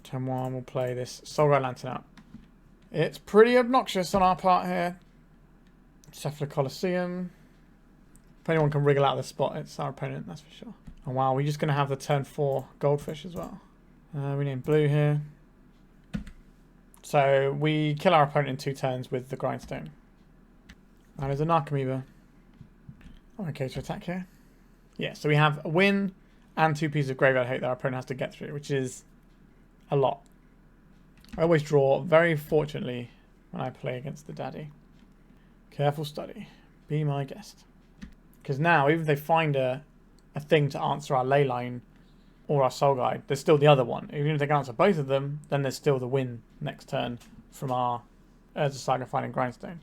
Turn 1, we'll play this Soulguide Lantern out. It's pretty obnoxious on our part here. Cephalid Colosseum. If anyone can wriggle out of the spot, it's our opponent, that's for sure. Oh wow, we're just going to have the turn 4 Goldfish as well. We name blue here. So we kill our opponent in 2 turns with the Grindstone. And there's a Narcomoeba. I'm okay to attack here. Yeah, so we have a win and 2 pieces of Graveyard Hate that our opponent has to get through, which is a lot. I always draw very fortunately when I play against the daddy. Careful study. Be my guest. Because now, even if they find a thing to answer our Leyline or our Soul Guide, there's still the other one. Even if they can answer both of them, then there's still the win next turn from our Urza Saga finding Grindstone.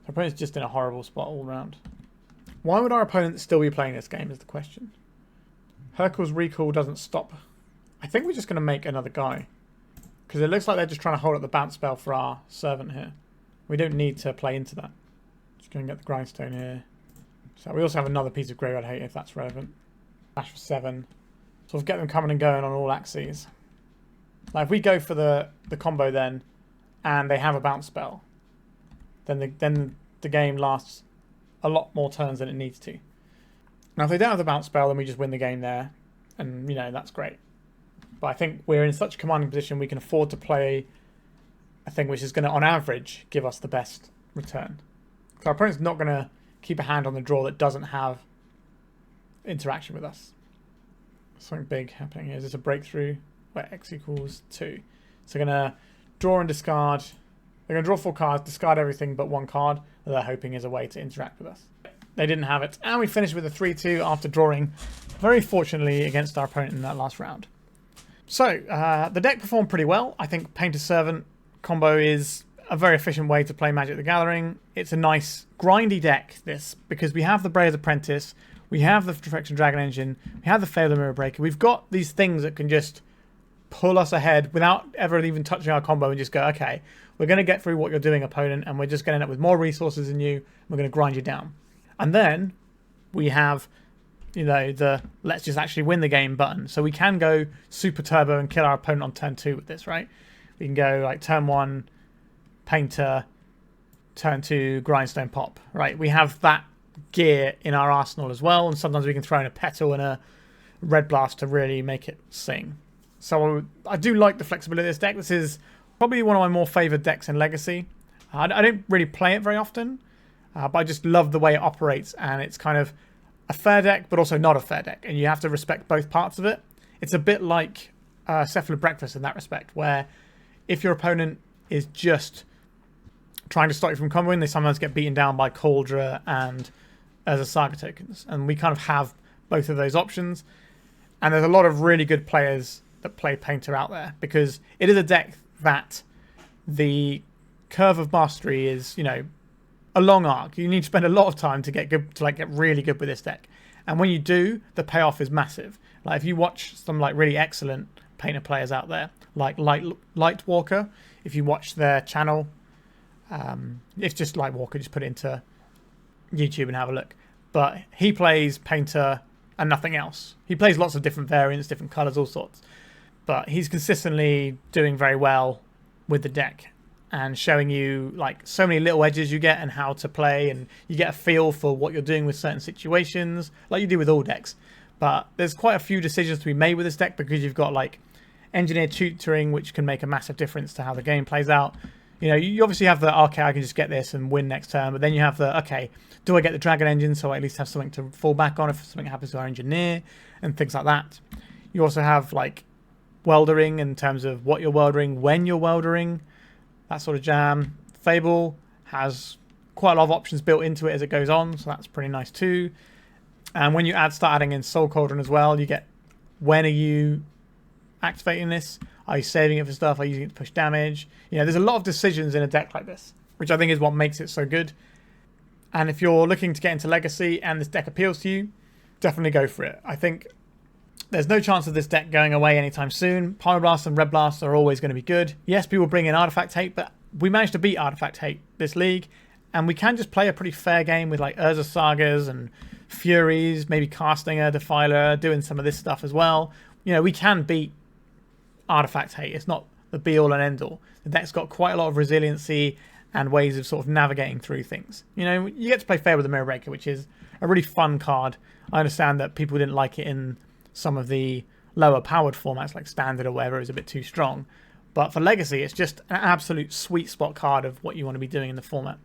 Our opponent's just in a horrible spot all round. Why would our opponent still be playing this game is the question. Hurkyl's Recall doesn't stop. I think we're just going to make another guy. Because it looks like they're just trying to hold up the bounce spell for our servant here. We don't need to play into that. Just going to get the Grindstone here. So we also have another piece of Graveyard Hate if that's relevant. Dash for 7. Sort of get them coming and going on all axes. Like if we go for the combo then, and they have a bounce spell, then the game lasts a lot more turns than it needs to. Now if they don't have the bounce spell, then we just win the game there. And, you know, that's great. But I think we're in such a commanding position we can afford to play a thing which is going to, on average, give us the best return. So our opponent's not going to keep a hand on the draw that doesn't have interaction with us. Something big happening here. Is this a breakthrough where X equals 2? So they're going to draw and discard. They're going to draw 4 cards, discard everything but 1 card that they're hoping is a way to interact with us. They didn't have it. And we finished with a 3-2 after drawing very fortunately against our opponent in that last round. So, the deck performed pretty well. I think Painter Servant combo is a very efficient way to play Magic the Gathering. It's a nice grindy deck, this, because we have the Breya's Apprentice, we have the Phyrexian Dragon Engine, we have the Fable Mirror Breaker. We've got these things that can just pull us ahead without ever even touching our combo and just go, okay, we're going to get through what you're doing, opponent, and we're just going to end up with more resources than you, and we're going to grind you down. And then we have, you know, the let's just actually win the game button. So we can go super turbo and kill our opponent on turn 2 with this, right? We can go like turn 1, Painter, turn 2, Grindstone pop, right? We have that gear in our arsenal as well, and sometimes we can throw in a Petal and a Red Blast to really make it sing. So I do like the flexibility of this deck. This is probably one of my more favoured decks in Legacy. I don't really play it very often, but I just love the way it operates, and it's kind of a fair deck, but also not a fair deck, and you have to respect both parts of it. It's a bit like Cephalid Breakfast in that respect, where if your opponent is just trying to stop you from comboing, they sometimes get beaten down by Cauldron and Urza Saga tokens, and we kind of have both of those options. And there's a lot of really good players that play Painter out there, because it is a deck that the curve of mastery is, you know, a long arc. You need to spend a lot of time to get good, to like get really good with this deck. And when you do, the payoff is massive. Like if you watch some like really excellent Painter players out there, like Lightwalker, if you watch their channel, it's just Lightwalker, just put it into YouTube and have a look. But he plays Painter and nothing else. He plays lots of different variants, different colors, all sorts. But he's consistently doing very well with the deck and showing you like so many little edges you get and how to play, and you get a feel for what you're doing with certain situations, like you do with all decks. But there's quite a few decisions to be made with this deck, because you've got like Engineer tutoring, which can make a massive difference to how the game plays out. You know, you obviously have the, okay, I can just get this and win next turn, but then you have the, okay, do I get the Dragon Engine so I at least have something to fall back on if something happens to our Engineer, and things like that. You also have like weldering in terms of what you're weldering, when you're weldering, that sort of jam. Fable has quite a lot of options built into it as it goes on, so that's pretty nice too. And when you start adding in Soul Cauldron as well, you get when are you activating this? Are you saving it for stuff? Are you using it to push damage? You know, there's a lot of decisions in a deck like this, which I think is what makes it so good. And if you're looking to get into Legacy and this deck appeals to you, definitely go for it. I think there's no chance of this deck going away anytime soon. Pyroblast and Red Blast are always going to be good. Yes, people bring in Artifact Hate, but we managed to beat Artifact Hate this league. And we can just play a pretty fair game with like Urza Sagas and Furies, maybe casting a Defiler, doing some of this stuff as well. You know, we can beat Artifact Hate. It's not the be-all and end-all. The deck's got quite a lot of resiliency and ways of sort of navigating through things. You know, you get to play fair with the Mirror Breaker, which is a really fun card. I understand that people didn't like it in some of the lower powered formats like Standard or whatever. It was a bit too strong. But for Legacy, it's just an absolute sweet spot card of what you want to be doing in the format.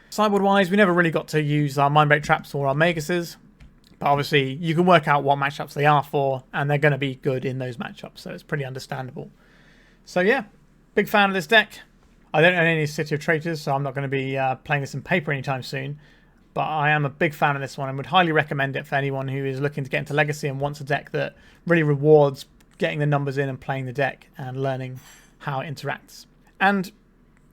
Sideboard-wise, we never really got to use our Mindbreak Traps or our Maguses. But obviously, you can work out what matchups they are for, and they're going to be good in those matchups, so it's pretty understandable. So yeah, big fan of this deck. I don't own any City of Traitors, so I'm not going to be playing this in paper anytime soon. But I am a big fan of this one and would highly recommend it for anyone who is looking to get into Legacy and wants a deck that really rewards getting the numbers in and playing the deck and learning how it interacts. And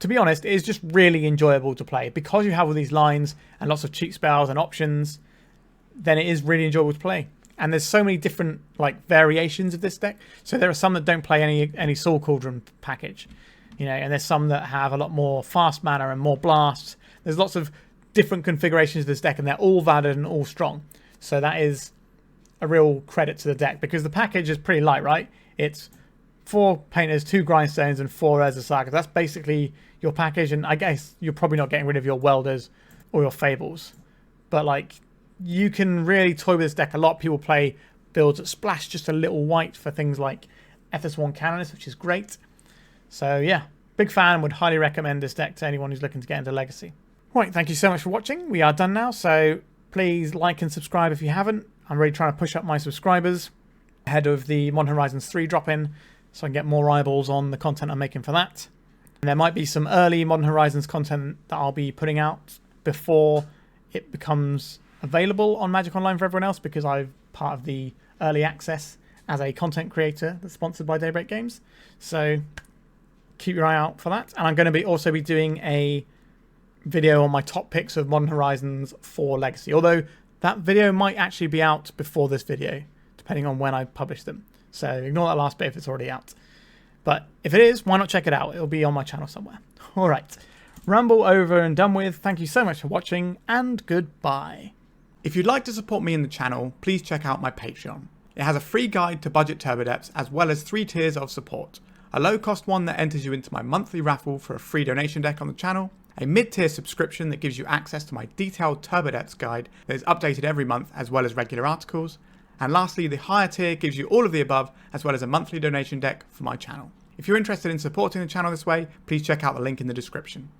to be honest, it is just really enjoyable to play. Because you have all these lines and lots of cheat spells and options, then it is really enjoyable to play. And there's so many different like variations of this deck. So there are some that don't play any Soul Cauldron package, you know, and there's some that have a lot more fast mana and more blasts. There's lots of different configurations of this deck, and they're all valid and all strong. So that is a real credit to the deck, because the package is pretty light, right? It's 4 Painters, 2 Grindstones, and 4 Urza Sagas. That's basically your package, and I guess you're probably not getting rid of your Welders or your Fables. But like, you can really toy with this deck. A lot of people play builds that splash just a little white for things like FS1 Canonist, which is great. So yeah, big fan, would highly recommend this deck to anyone who's looking to get into Legacy. Right, thank you so much for watching. We are done now, so please like and subscribe if you haven't. I'm really trying to push up my subscribers ahead of the Modern Horizons 3 drop-in, so I can get more eyeballs on the content I'm making for that. And there might be some early Modern Horizons content that I'll be putting out before it becomes available on Magic Online for everyone else, because I'm part of the early access as a content creator that's sponsored by Daybreak Games. So keep your eye out for that. And I'm going to also be doing a video on my top picks of Modern Horizons for Legacy, although that video might actually be out before this video, depending on when I publish them. So ignore that last bit if it's already out. But if it is, why not check it out? It'll be on my channel somewhere. All right, ramble over and done with. Thank you so much for watching, and goodbye. If you'd like to support me in the channel, please check out my Patreon. It has a free guide to budget Turbodepths, as well as 3 tiers of support. A low-cost one that enters you into my monthly raffle for a free donation deck on the channel, a mid-tier subscription that gives you access to my detailed Turbodepths guide that is updated every month, as well as regular articles, and lastly, the higher tier gives you all of the above, as well as a monthly donation deck for my channel. If you're interested in supporting the channel this way, please check out the link in the description.